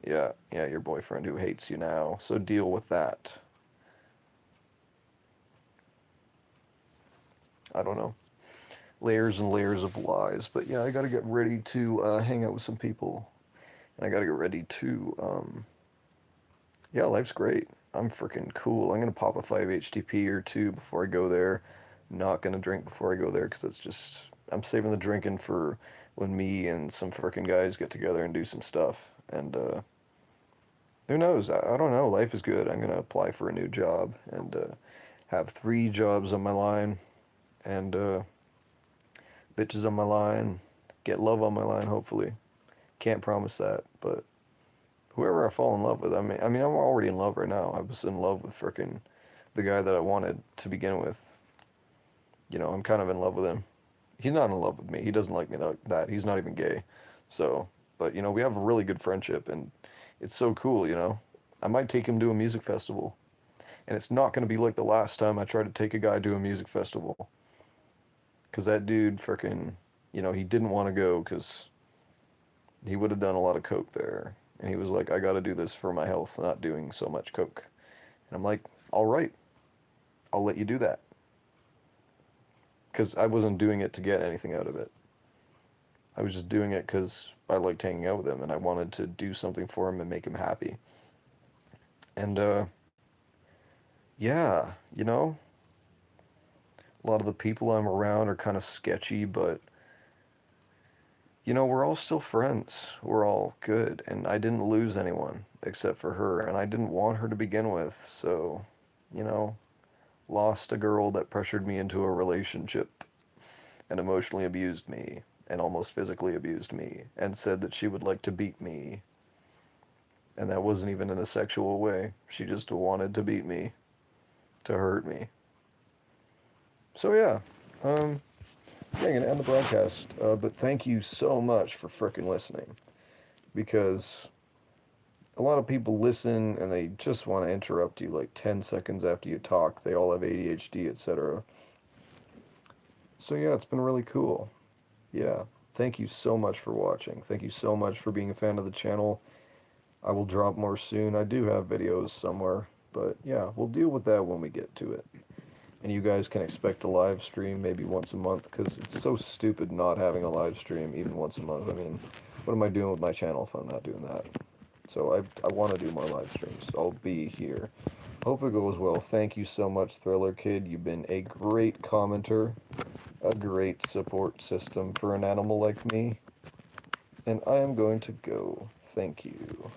Yeah, your boyfriend who hates you now. So deal with that. I don't know. Layers and layers of lies. But yeah, I gotta get ready to hang out with some people. And I gotta get ready to, yeah, life's great. I'm freaking cool. I'm gonna pop a 5-HTP or two before I go there. Not gonna drink before I go there because it's just, I'm saving the drinking for when me and some freaking guys get together and do some stuff. And who knows? I don't know. Life is good. I'm gonna apply for a new job and have 3 jobs on my line, and bitches on my line, get love on my line, hopefully. Can't promise that, but whoever I fall in love with, I mean, I'm already in love right now. I was in love with frickin' the guy that I wanted to begin with. You know, I'm kind of in love with him. He's not in love with me. He doesn't like me like that. He's not even gay. So, but you know, we have a really good friendship, and it's so cool, you know. I might take him to a music festival, and it's not going to be like the last time I tried to take a guy to a music festival. Because that dude frickin', you know, he didn't want to go because he would have done a lot of coke there. And he was like, I got to do this for my health, not doing so much coke. And I'm like, all right, I'll let you do that. Because I wasn't doing it to get anything out of it. I was just doing it because I liked hanging out with him and I wanted to do something for him and make him happy. And, yeah, you know, a lot of the people I'm around are kind of sketchy, but, you know, we're all still friends. We're all good. And I didn't lose anyone except for her. And I didn't want her to begin with. So, you know, lost a girl that pressured me into a relationship and emotionally abused me and almost physically abused me and said that she would like to beat me. And that wasn't even in a sexual way. She just wanted to beat me, to hurt me. So yeah, I'm gonna end the broadcast. But thank you so much for frickin' listening, because a lot of people listen and they just want to interrupt you like 10 seconds after you talk. They all have ADHD, etc. So yeah, it's been really cool. Yeah, thank you so much for watching. Thank you so much for being a fan of the channel. I will drop more soon. I do have videos somewhere, but yeah, we'll deal with that when we get to it. And you guys can expect a live stream maybe once a month, because it's so stupid not having a live stream even once a month. I mean, what am I doing with my channel if I'm not doing that? So I want to do more live streams. I'll be here. Hope it goes well. Thank you so much, Thriller Kid. You've been a great commenter, a great support system for an animal like me. And I am going to go. Thank you.